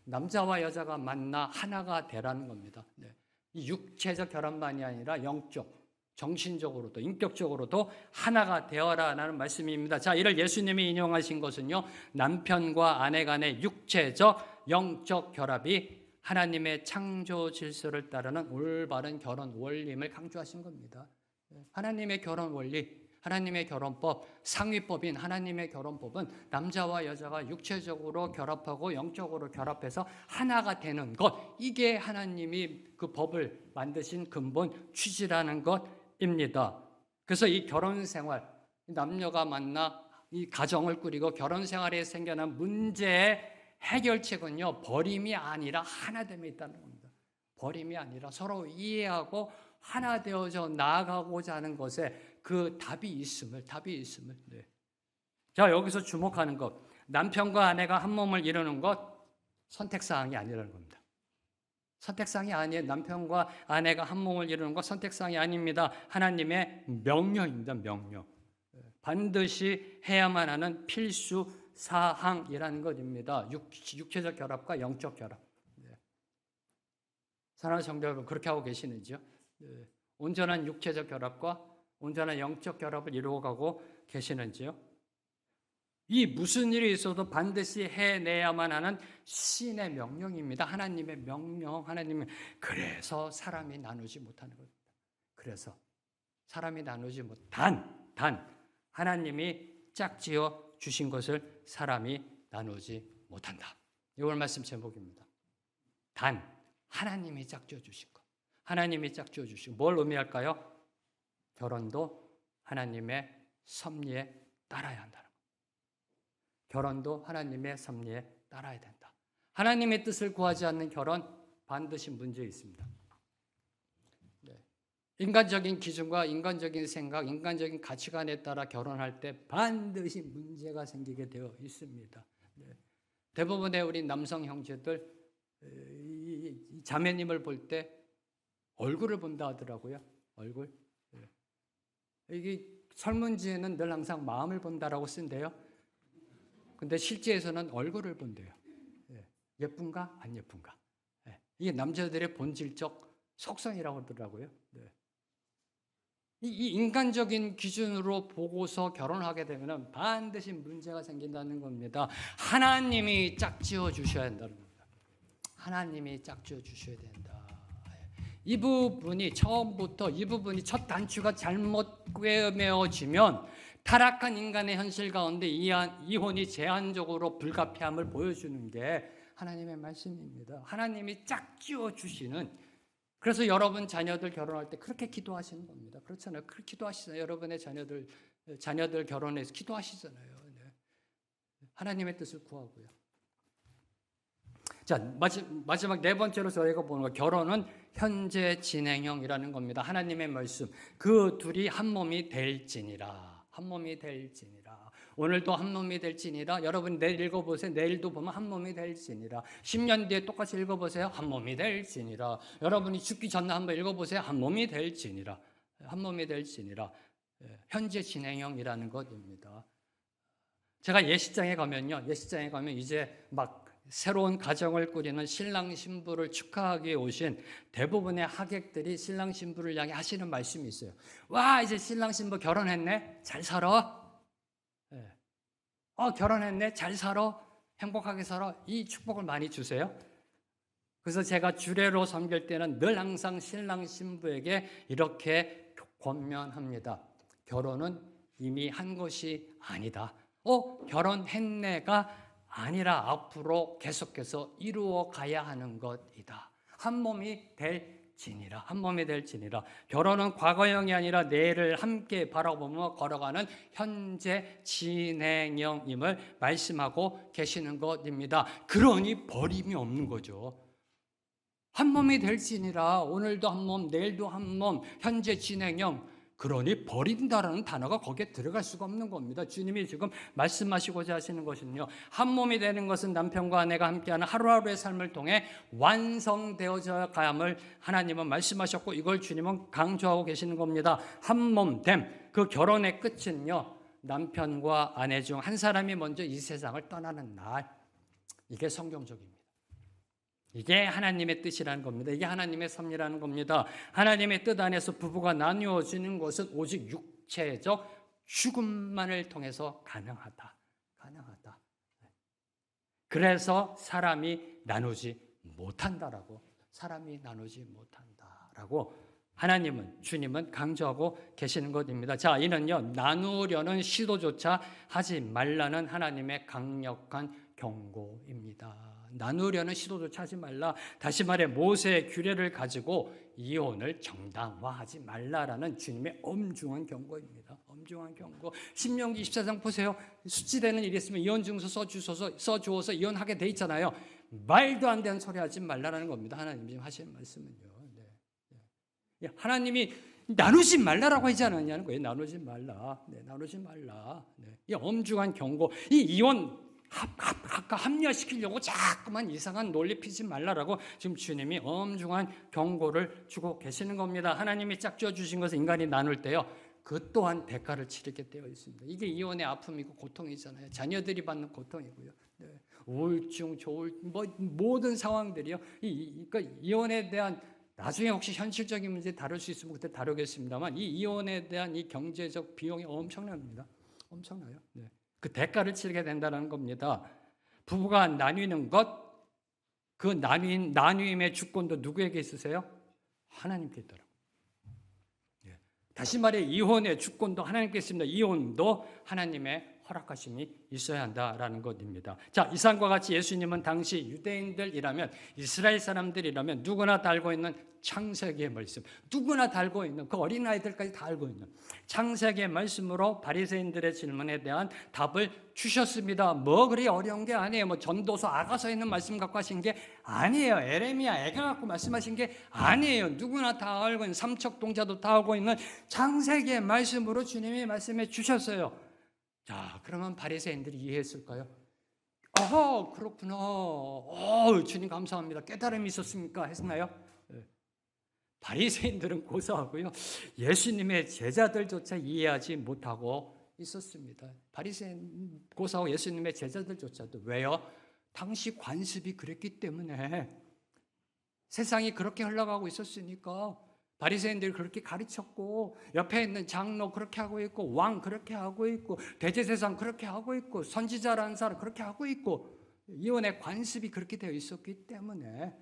남자와 여자가 만나 하나가 되라는 겁니다. 이 육체적 결합만이 아니라 영적, 정신적으로도 인격적으로도 하나가 되어라라는 말씀입니다. 자, 이를 예수님이 인용하신 것은요, 남편과 아내 간의 육체적, 영적 결합이 하나님의 창조 질서를 따르는 올바른 결혼 원리임을 강조하신 겁니다. 하나님의 결혼 원리, 하나님의 결혼법, 상위법인 하나님의 결혼법은 남자와 여자가 육체적으로 결합하고 영적으로 결합해서 하나가 되는 것, 이게 하나님이 그 법을 만드신 근본 취지라는 것입니다. 그래서 이 결혼 생활, 남녀가 만나 이 가정을 꾸리고 결혼 생활에 생겨난 문제의 해결책은요, 버림이 아니라 하나됨에 있다는 겁니다. 버림이 아니라 서로 이해하고 하나 되어져 나아가고자 하는 것에 그 답이 있음을. 네. 자, 여기서 주목하는 것, 남편과 아내가 한 몸을 이루는 것, 선택사항이 아니라는 겁니다. 선택사항이 아니에요. 남편과 아내가 한 몸을 이루는 것 선택사항이 아닙니다. 하나님의 명령입니다. 명령. 반드시 해야만 하는 필수 사항이라는 것입니다. 육체적 결합과 영적 결합. 사랑하는 성도 여러분, 그렇게 하고 계시는지요? 온전한 육체적 결합과 온전한 영적 결합을 이루어가고 계시는지요? 이 무슨 일이 있어도 반드시 해내야만 하는 신의 명령입니다. 하나님의 명령, 그래서 사람이 나누지 못하는 겁니다. 그래서 사람이 나누지 단 하나님이 짝지어 주신 것을 사람이 나누지 못한다. 이걸 말씀 제목입니다. 단 하나님이 짝지어 주신 것, 하나님이 짝지어 주신 뭘 의미할까요? 결혼도 하나님의 섭리에 따라야 한다는 것. 결혼도 하나님의 섭리에 따라야 된다. 하나님의 뜻을 구하지 않는 결혼 반드시 문제 있습니다. 인간적인 기준과 인간적인 생각, 인간적인 가치관에 따라 결혼할 때 반드시 문제가 생기게 되어 있습니다. 대부분의 우리 남성 형제들, 자매님을 볼 때 얼굴을 본다 하더라고요. 얼굴. 이게 설문지에는 늘 항상 마음을 본다라고 쓴대요. 근데 실제에서는 얼굴을 본대요. 예쁜가 안 예쁜가. 이게 남자들의 본질적 속성이라고 하더라고요. 이 인간적인 기준으로 보고서 결혼하게 되면 반드시 문제가 생긴다는 겁니다. 하나님이 짝지어 주셔야 한다는 겁니다. 하나님이 짝지어 주셔야 된다. 이 부분이 처음부터 이 부분이 첫 단추가 잘못 꿰매어지면 타락한 인간의 현실 가운데 이혼이 제한적으로 불가피함을 보여주는 게 하나님의 말씀입니다. 하나님이 짝지어 주시는, 그래서 여러분 자녀들 결혼할 때 그렇게 기도하시는 겁니다. 그렇잖아요. 그렇게 기도하시잖아요. 여러분의 자녀들 결혼해서 기도하시잖아요. 하나님의 뜻을 구하고요. 자, 마지막 네 번째로 저희가 보는 거, 결혼은 현재 진행형이라는 겁니다. 하나님의 말씀, 그 둘이 한 몸이 될지니라. 한 몸이 될지니라. 오늘도 한 몸이 될지니라. 여러분 내일 읽어보세요. 내일도 보면 한 몸이 될지니라. 10년 뒤에 똑같이 읽어보세요. 한 몸이 될지니라. 여러분이 죽기 전에 한번 읽어보세요. 한 몸이 될지니라. 한 몸이 될지니라. 현재 진행형이라는 것입니다. 제가 예식장에 가면요. 예식장에 가면 이제 막 새로운 가정을 꾸리는 신랑 신부를 축하하기 위해 오신 대부분의 하객들이 신랑 신부를 향해 하시는 말씀이 있어요. 와, 이제 신랑 신부 결혼했네? 잘 살아? 결혼했네? 잘 살아? 행복하게 살아? 이 축복을 많이 주세요. 그래서 제가 주례로 섬길 때는 늘 항상 신랑 신부에게 이렇게 권면합니다. 결혼은 이미 한 것이 아니다. 결혼했네가 아니라 앞으로 계속해서 이루어 가야 하는 것이다. 한 몸이 될지니라. 한 몸이 될지니라. 결혼은 과거형이 아니라 내일을 함께 바라보며 걸어가는 현재 진행형임을 말씀하고 계시는 것입니다. 그러니 버림이 없는 거죠. 한 몸이 될지니라. 오늘도 한 몸, 내일도 한 몸, 현재 진행형. 그러니 버린다라는 단어가 거기에 들어갈 수가 없는 겁니다. 주님이 지금 말씀하시고자 하시는 것은요, 한 몸이 되는 것은 남편과 아내가 함께하는 하루하루의 삶을 통해 완성되어져 가야함을 하나님은 말씀하셨고, 이걸 주님은 강조하고 계시는 겁니다. 한 몸됨, 그 결혼의 끝은요, 남편과 아내 중 한 사람이 먼저 이 세상을 떠나는 날. 이게 성경적입니다. 이게 하나님의 뜻이라는 겁니다. 이게 하나님의 섭리라는 겁니다. 하나님의 뜻 안에서 부부가 나누어지는 것은 오직 육체적 죽음만을 통해서 가능하다. 그래서 사람이 나누지 못한다라고. 하나님은, 주님은 강조하고 계시는 것입니다. 자, 이는요, 나누려는 시도조차 하지 말라는 하나님의 강력한 경고입니다. 나누려는 시도조차 하지 말라. 다시 말해 모세의 규례를 가지고 이혼을 정당화하지 말라라는 주님의 엄중한 경고입니다. 엄중한 경고. 신명기 24장 보세요. 수치되는 일이 있으면 이혼증서 써주어서 이혼하게 돼 있잖아요. 말도 안 되는 소리 하지 말라라는 겁니다. 하나님 지금 하시는 말씀은요. 하나님이 나누지 말라라고 하지 않았냐는 거예요. 나누지 말라. 나누지 말라. 이 엄중한 경고. 이 이혼 합리화시키려고 자꾸만 이상한 논리 피지 말라라고 지금 주님이 엄중한 경고를 주고 계시는 겁니다. 하나님이 짝지어 주신 것을 인간이 나눌 때요, 그 또한 대가를 치르게 되어 있습니다. 이게 이혼의 아픔이고 고통이잖아요. 자녀들이 받는 고통이고요. 우울증, 모든 상황들이요. 그러니까 이혼에 대한, 나중에 혹시 현실적인 문제 다룰 수 있으면 그때 다루겠습니다만, 이 이혼에 대한 이 경제적 비용이 엄청납니다. 엄청나요. 그 대가를 치르게 된다는 겁니다. 부부가 나뉘는 것, 그 나뉘임의 주권도 누구에게 있으세요? 하나님께 있더라고요. 다시 말해 이혼의 주권도 하나님께 있습니다. 이혼도 하나님의 허락하심이 있어야 한다라는 것입니다. 자, 이상과 같이 예수님은 당시 유대인들이라면, 이스라엘 사람들이라면 누구나 다 알고 있는 창세기의 말씀, 누구나 다 알고 있는, 그 어린아이들까지 다 알고 있는 창세기의 말씀으로 바리새인들의 질문에 대한 답을 주셨습니다. 뭐 그리 어려운 게 아니에요. 뭐 전도서 아가서에 있는 말씀 갖고 하신 게 아니에요. 에레미야 애가 갖고 말씀하신 게 아니에요. 누구나 다 알고 있는, 삼척동자도 다 알고 있는 창세기의 말씀으로 주님이 말씀해 주셨어요. 자, 그러면 바리새인들이 이해했을까요? 그렇구나. 주님 감사합니다. 깨달음이 있었습니까? 했나요? 바리새인들은 고사하고요, 예수님의 제자들조차 이해하지 못하고 있었습니다. 바리새인 고사하고 예수님의 제자들조차도. 왜요? 당시 관습이 그랬기 때문에. 세상이 그렇게 흘러가고 있었으니까. 바리새인들이 그렇게 가르쳤고, 옆에 있는 장로 그렇게 하고 있고, 왕 그렇게 하고 있고, 대제사장 그렇게 하고 있고, 선지자라는 사람 그렇게 하고 있고, 이혼의 관습이 그렇게 되어 있었기 때문에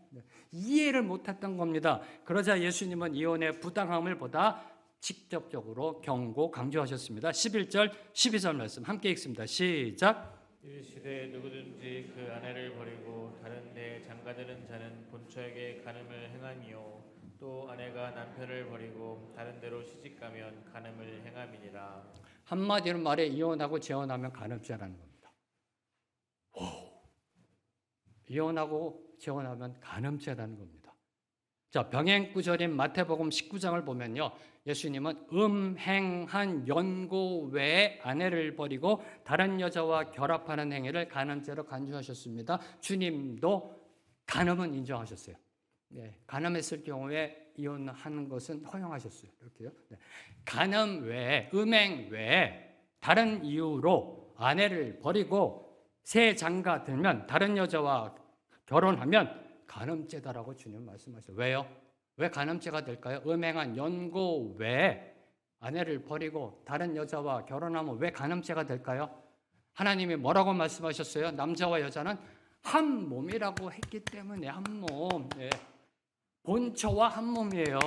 이해를 못했던 겁니다. 그러자 예수님은 이혼의 부당함을 보다 직접적으로 강조하셨습니다. 11절, 12절 말씀 함께 읽습니다. 시작. 이르시되 누구든지 그 아내를 버리고 다른 데 장가드는 자는 본처에게 간음을 행하니요, 또 아내가 남편을 버리고 다른 데로 시집가면 간음을 행함이니라. 한마디로 말해 이혼하고 재혼하면 간음죄라는 겁니다. 이혼하고 재혼하면 간음죄라는 겁니다. 자, 병행 구절인 마태복음 19장을 보면요, 예수님은 음행한 연고 외에 아내를 버리고 다른 여자와 결합하는 행위를 간음죄로 간주하셨습니다. 주님도 간음은 인정하셨어요. 네, 간음했을 경우에 이혼하는 것은 허용하셨어요. 이렇게요. 네. 간음 외에, 음행 외에 다른 이유로 아내를 버리고 새 장가 들면 다른 여자와 결혼하면 간음죄다라고 주님 말씀하셨어요. 왜요? 왜 간음죄가 될까요? 음행한 연고 외에 아내를 버리고 다른 여자와 결혼하면 왜 간음죄가 될까요? 하나님이 뭐라고 말씀하셨어요? 남자와 여자는 한 몸이라고 했기 때문에 한 몸. 네. 본처와 한 몸이에요.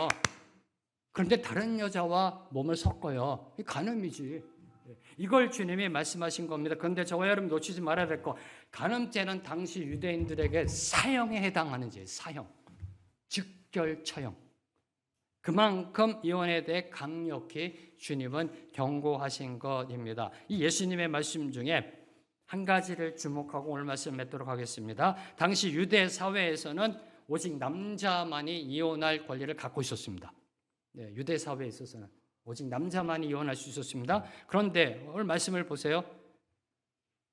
그런데 다른 여자와 몸을 섞어요. 이 간음이지. 이걸 주님이 말씀하신 겁니다. 그런데 저와 여러분 놓치지 말아야 될 거, 간음죄는 당시 유대인들에게 사형에 해당하는 죄예요. 사형, 즉결 처형. 그만큼 이혼에 대해 강력히 주님은 경고하신 것입니다. 이 예수님의 말씀 중에 한 가지를 주목하고 오늘 말씀 맺도록 하겠습니다. 당시 유대 사회에서는 오직 남자만이 이혼할 권리를 갖고 있었습니다. 네, 유대 사회에 있어서는 오직 남자만이 이혼할 수 있었습니다. 그런데 오늘 말씀을 보세요.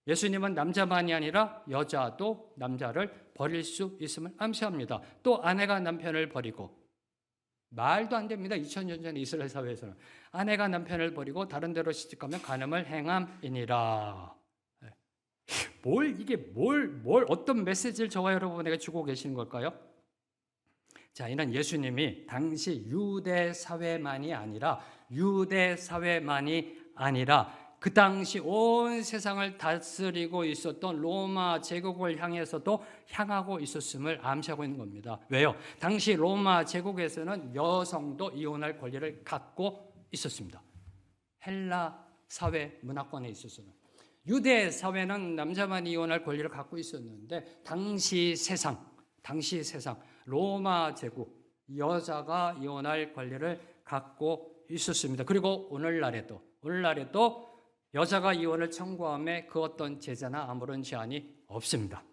예수님은 남자만이 아니라 여자도 남자를 버릴 수 있음을 암시합니다. 또 아내가 남편을 버리고, 말도 안 됩니다. 2000년 전 이스라엘 사회에서는 아내가 남편을 버리고 다른 데로 시집가면 간음을 행함이니라. 어떤 메시지를 저와 여러분에게 주고 계시는 걸까요? 자, 이는 예수님이 당시 유대 사회만이 아니라 그 당시 온 세상을 다스리고 있었던 로마 제국을 향해서도 향하고 있었음을 암시하고 있는 겁니다. 왜요? 당시 로마 제국에서는 여성도 이혼할 권리를 갖고 있었습니다. 헬라 사회 문화권에 있어서는. 유대 사회는 남자만 이혼할 권리를 갖고 있었는데 당시 세상 로마 제국 여자가 이혼할 권리를 갖고 있었습니다. 그리고 오늘날에도 여자가 이혼을 청구함에 그 어떤 제재나 아무런 제한이 없습니다.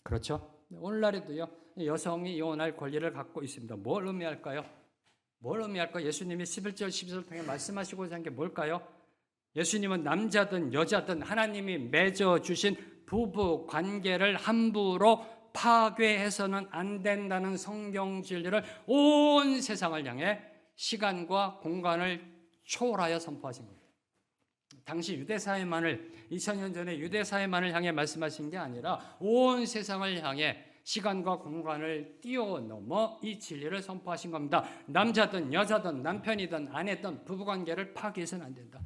그렇죠? 오늘날에도요, 여성이 이혼할 권리를 갖고 있습니다. 뭘 의미할까요? 예수님이 11절 12절 통해 말씀하시고자 한 게 뭘까요? 예수님은 남자든 여자든 하나님이 맺어주신 부부 관계를 함부로 파괴해서는 안 된다는 성경 진리를 온 세상을 향해 시간과 공간을 초월하여 선포하신 겁니다. 당시 유대사회만을 2000년 전에 유대사회만을 향해 말씀하신 게 아니라 온 세상을 향해 시간과 공간을 뛰어넘어 이 진리를 선포하신 겁니다. 남자든 여자든 남편이든 아내든 부부관계를 파괴해서는 안 된다.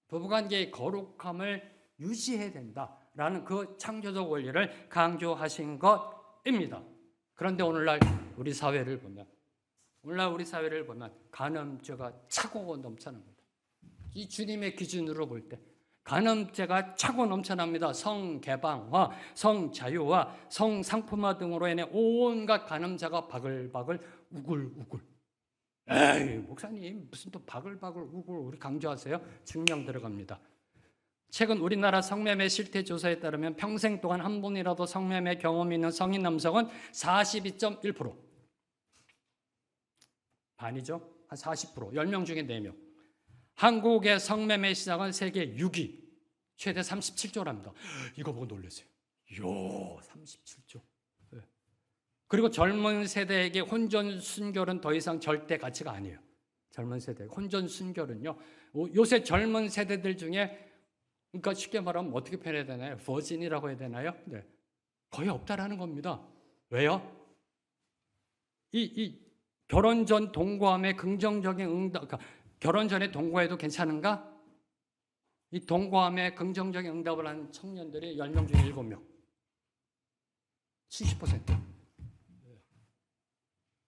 부부관계의 거룩함을 유지해야 된다라는 그 창조적 원리를 강조하신 것입니다. 그런데 오늘날 우리 사회를 보면 간음죄가 차고 넘쳐납니다. 이 주님의 기준으로 볼 때 간음죄가 차고 넘쳐납니다. 성개방화, 성자유화, 성상품화 등으로 인해 온갖 간음자가 바글바글 우글우글. 에이, 목사님 무슨 또 바글바글 우글 우리 강조하세요? 증명 들어갑니다. 최근 우리나라 성매매 실태 조사에 따르면 평생 동안 한 번이라도 성매매 경험이 있는 성인 남성은 42.1%. 반이죠? 한 40%. 10명 중에 4명. 한국의 성매매 시장은 세계 6위. 최대 37조랍니다. 이거 보고 놀랐어요. 이야, 37조. 그리고 젊은 세대에게 혼전 순결은 더 이상 절대 가치가 아니에요. 젊은 세대 혼전 순결은요. 요새 젊은 세대들 중에, 그러니까 쉽게 말하면 어떻게 표현해야 되나요? 버진이라고 해야 되나요? 네. 거의 없다라는 겁니다. 왜요? 이 결혼 전 동거함에 긍정적인 응답, 그러니까 결혼 전에 동거해도 괜찮은가? 이 동거함에 긍정적인 응답을 하는 청년들이 10명 중에 7명. 70%.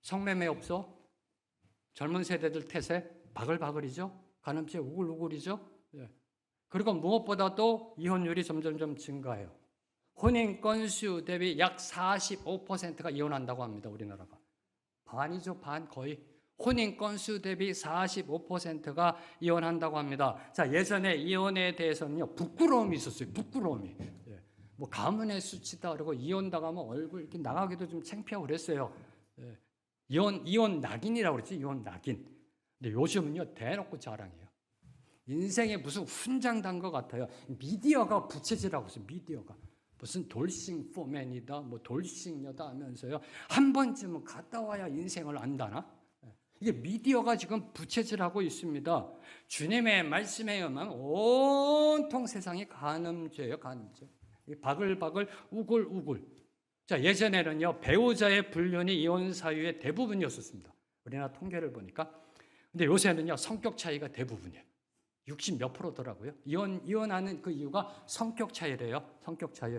성매매 없어? 젊은 세대들 태세 바글바글이죠? 간음죄 우글우글이죠? 그리고 무엇보다도 이혼율이 점점점 증가해요. 혼인 건수 대비 약 45%가 이혼한다고 합니다. 우리나라가. 반이죠, 반 거의. 혼인 건수 대비 45%가 이혼한다고 합니다. 자, 예전에 이혼에 대해서는요, 부끄러움이 있었어요. 부끄러움이. 뭐 가문의 수치다 그러고 이혼 당하면 얼굴 이렇게 나가기도 좀 창피하고 그랬어요. 이혼 낙인이라고 그랬지. 이혼 낙인. 근데 요즘은요 대놓고 자랑해요. 인생에 무슨 훈장 단 것 같아요. 미디어가 부채질하고 있어요. 미디어가 무슨 돌싱 포맨이다, 뭐 돌싱녀다 하면서요. 한 번쯤은 갔다 와야 인생을 안다나? 이게 미디어가 지금 부채질하고 있습니다. 주님의 말씀에 의하면 온통 세상이 간음죄예요, 간음죄. 바글바글 우글우글. 자, 예전에는요 배우자의 불륜이 이혼 사유의 대부분이었습니다. 우리나라 통계를 보니까. 근데 요새는요 성격 차이가 대부분이에요. 60 몇 프로더라고요. 이혼하는 그 이유가 성격 차이래요. 성격 차이.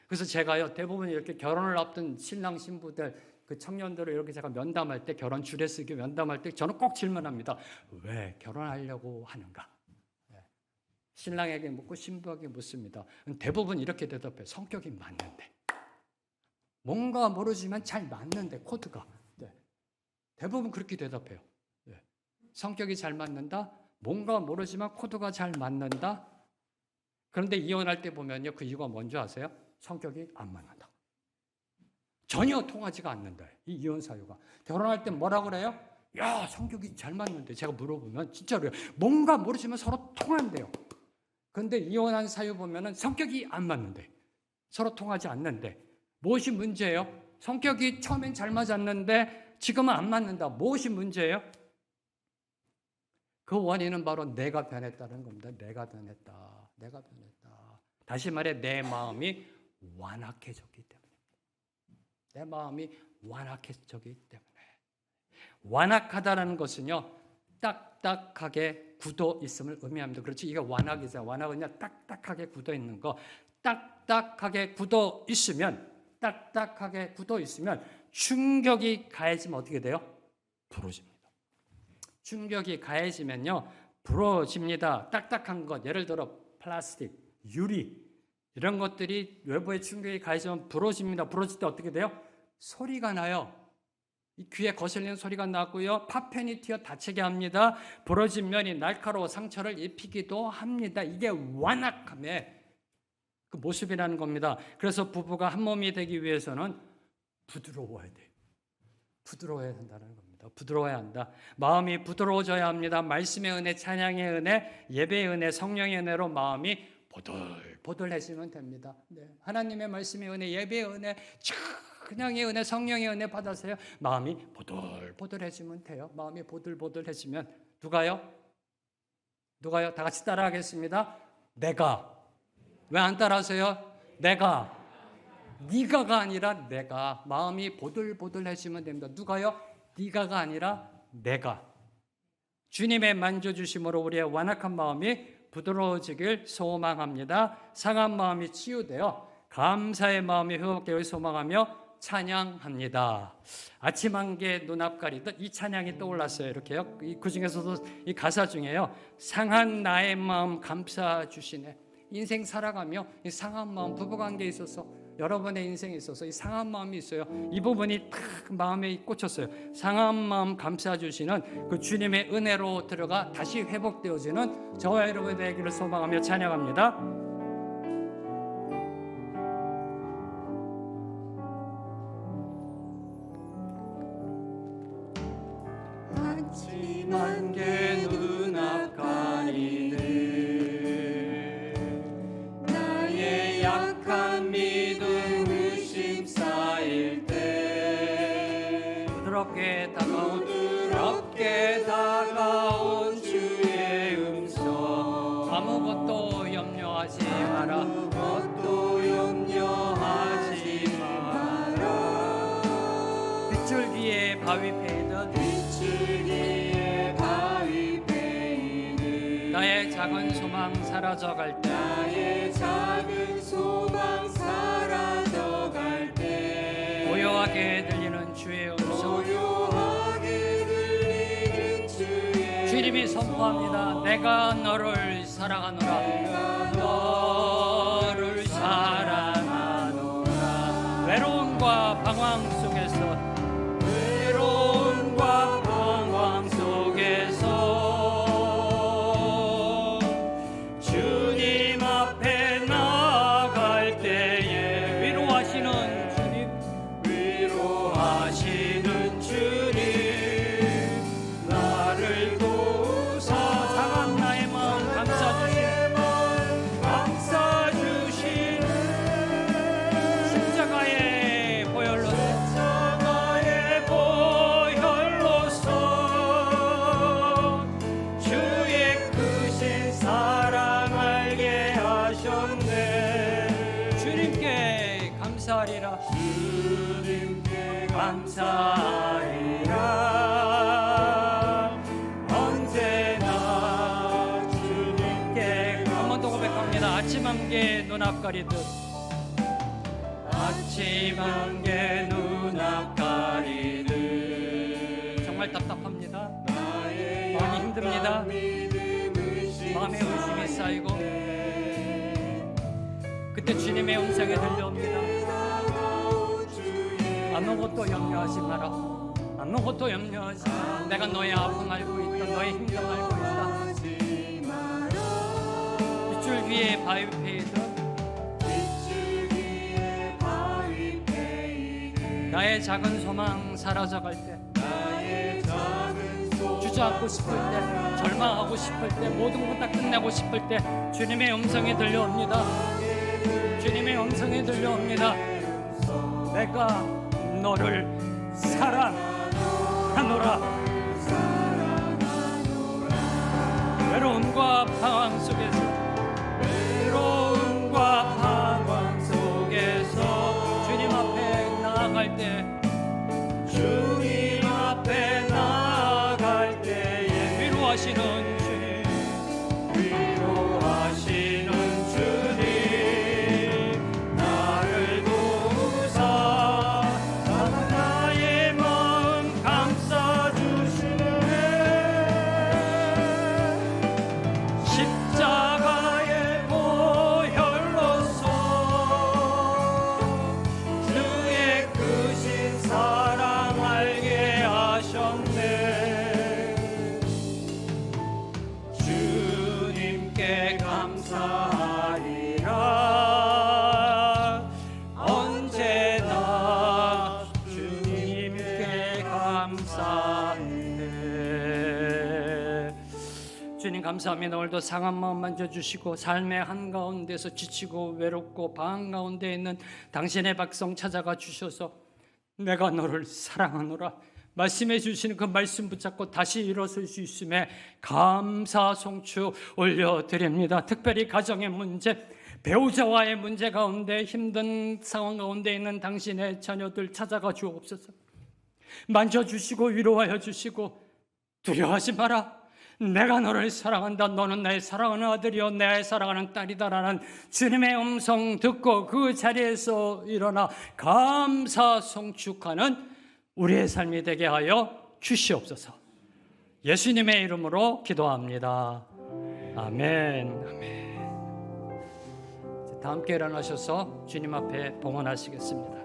그래서 제가요 대부분 이렇게 결혼을 앞둔 신랑 신부들 그 청년들을 이렇게 제가 면담할 때 결혼 주례쓰기 면담할 때 저는 꼭 질문합니다. 왜 결혼하려고 하는가? 신랑에게 묻고 신부에게 묻습니다. 대부분 이렇게 대답해요. 성격이 맞는데. 뭔가 모르지만 잘 맞는데 코드가. 대부분 그렇게 대답해요. 성격이 잘 맞는다. 뭔가 모르지만 코드가 잘 맞는다. 그런데 이혼할 때 보면요 그 이유가 뭔지 아세요? 성격이 안 맞는다. 전혀 통하지가 않는다. 이 이혼 사유가. 결혼할 때 뭐라 그래요? 야 성격이 잘 맞는데. 제가 물어보면 진짜로요. 뭔가 모르지만 서로 통한대요. 그런데 이혼한 사유 보면은 성격이 안 맞는데. 서로 통하지 않는데. 무엇이 문제예요? 성격이 처음엔 잘 맞았는데 지금은 안 맞는다. 무엇이 문제예요? 그 원인은 바로 내가 변했다는 겁니다. 내가 변했다. 내가 변했다. 다시 말해 내 마음이 완악해졌기 때문에. 내 마음이 완악해졌기 때문에. 완악하다라는 것은요 딱딱하게 굳어 있음을 의미합니다. 그렇지 이게 완악이잖아요. 완악은요 딱딱하게 굳어 있는 거. 딱딱하게 굳어 있으면 충격이 가해지면 어떻게 돼요? 부러집니다. 충격이 가해지면요 부러집니다. 딱딱한 것 예를 들어 플라스틱, 유리 이런 것들이 외부에 충격이 가해지면 부러집니다. 부러질 때 어떻게 돼요? 소리가 나요. 이 귀에 거슬리는 소리가 나고요. 파편이 튀어 다치게 합니다. 부러진 면이 날카로워 상처를 입히기도 합니다. 이게 완악함의 그 모습이라는 겁니다. 그래서 부부가 한 몸이 되기 위해서는 부드러워야 돼요. 부드러워야 한다는 겁니다. 부드러워야 한다. 마음이 부드러워져야 합니다. 말씀의 은혜, 찬양의 은혜, 예배의 은혜, 성령의 은혜로 마음이 보들보들해지면 됩니다. 네. 하나님의 말씀의 은혜, 예배의 은혜, 찬양의 은혜, 성령의 은혜 받아서요. 마음이 보들보들해지면 돼요. 마음이 보들보들해지면 누가요? 다 같이 따라하겠습니다. 내가. 왜 안 따라하세요? 내가. 네가가 아니라 내가. 마음이 보들보들해지면 됩니다. 누가요? 네가가 아니라 내가. 주님의 만져주심으로 우리의 완악한 마음이 부드러워지길 소망합니다. 상한 마음이 치유되어 감사의 마음이 회복되길 소망하며 찬양합니다. 아침 한개 눈앞 가리듯 이 찬양이 떠올랐어요. 이렇게요. 그 중에서도 이 가사 중에요. 상한 나의 마음 감싸 주시네. 인생 살아가며 이 상한 마음, 부부관계에 있어서 여러분의 인생에 있어서 이 상한 마음이 있어요. 이 부분이 탁 마음에 꽂혔어요. 상한 마음 감싸 주시는 그 주님의 은혜로 들어가 다시 회복되어지는 저와 여러분의 되기를 소망하며 찬양합니다. 아침 한개 눈앞 가리네 나의 약한 믿음 의심 쌓일 때 부드럽게 다가온 주의 음성 아무것도 염려하지 마라 빗줄기에 바위 패이듯 나의 작은 소망 사라져갈 때 고요하게 들리는 주의 음성 주님이 선포합니다. 내가 너를 사랑하노라. 너를 사랑하노라. 외로움과 방황 속에서 주님 앞에 나아갈 때에 위로하시는 주님 나를 눈앞 가리듯 아침 안개 눈앞 가리듯 정말 답답합니다. 마음이 힘듭니다. 마음에 의심이 쌓이고 그때 주님의 음성이 들려옵니다. 아무것도 염려하지 마라. 아무것도 염려하지 마라. 내가 너의 아픔 알고 있다. 너의 힘듦 알고 있다. 빗줄 위에 바위 패이듯 나의 작은 소망 사라져갈 때, 주저앉고 싶을 때, 절망하고 싶을 때, 모든 것 다 끝내고 싶을 때 주님의 음성이 들려옵니다. 주님의 음성이 들려옵니다. 내가 너를 사랑하노라. 외로움과 방황 속에서 주님 앞에 나아갈 때에 위로하시는 주님 나를 도우사 나의 마음 감싸주시네. 십자가의 보혈로서 주의 크신 사랑 알게 하셨네. 주님께 감사하리라. 언제나 주님께 감사해. 주님 감사합니다. 오늘도 상한 마음 만져주시고 삶의 한가운데서 지치고 외롭고 방황 가운데 있는 당신의 백성 찾아가 주셔서 내가 너를 사랑하노라 말씀해 주시는 그 말씀 붙잡고 다시 일어설 수 있음에 감사 송추 올려드립니다. 특별히 가정의 문제, 배우자와의 문제 가운데 힘든 상황 가운데 있는 당신의 자녀들 찾아가 주옵소서. 만져주시고 위로하여 주시고 두려워하지 마라. 내가 너를 사랑한다. 너는 나의 사랑하는 아들이요 나의 사랑하는 딸이다라는 주님의 음성 듣고 그 자리에서 일어나 감사 송축하는 우리의 삶이 되게 하여 주시옵소서. 예수님의 이름으로 기도합니다. 아멘. 아멘. 다 함께 일어나셔서 주님 앞에 봉헌하시겠습니다.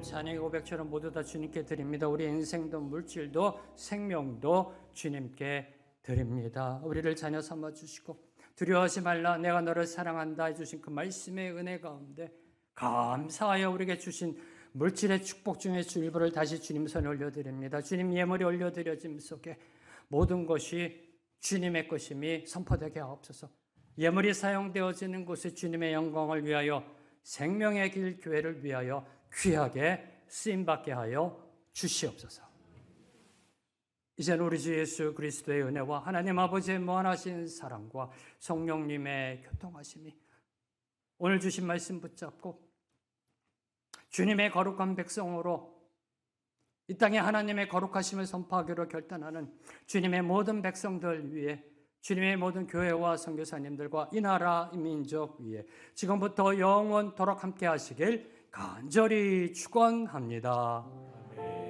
찬양의 고백처럼 모두 다 주님께 드립니다. 우리 인생도 물질도 생명도 주님께 드립니다. 우리를 자녀 삼아 주시고 두려워하지 말라 내가 너를 사랑한다 해주신 그 말씀의 은혜 가운데 감사하여 우리에게 주신 물질의 축복 중에 일부를 다시 주님 손에 올려드립니다. 주님 예물이 올려드려짐 속에 모든 것이 주님의 것임이 선포되게 하옵소서. 예물이 사용되어지는 곳에 주님의 영광을 위하여 생명의 길 교회를 위하여 귀하게 쓰임받게 하여 주시옵소서. 이제는 우리 주 예수 그리스도의 은혜와 하나님 아버지의 무한하신 사랑과 성령님의 교통하심이 오늘 주신 말씀 붙잡고 주님의 거룩한 백성으로 이 땅에 하나님의 거룩하심을 선포하기로 결단하는 주님의 모든 백성들 위해 주님의 모든 교회와 선교사님들과 이 나라 이 민족 위에 지금부터 영원토록 함께 하시길 간절히 축원합니다.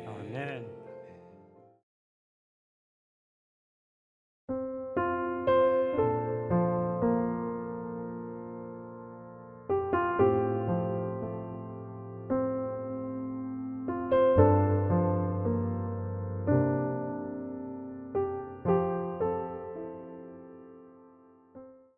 아멘.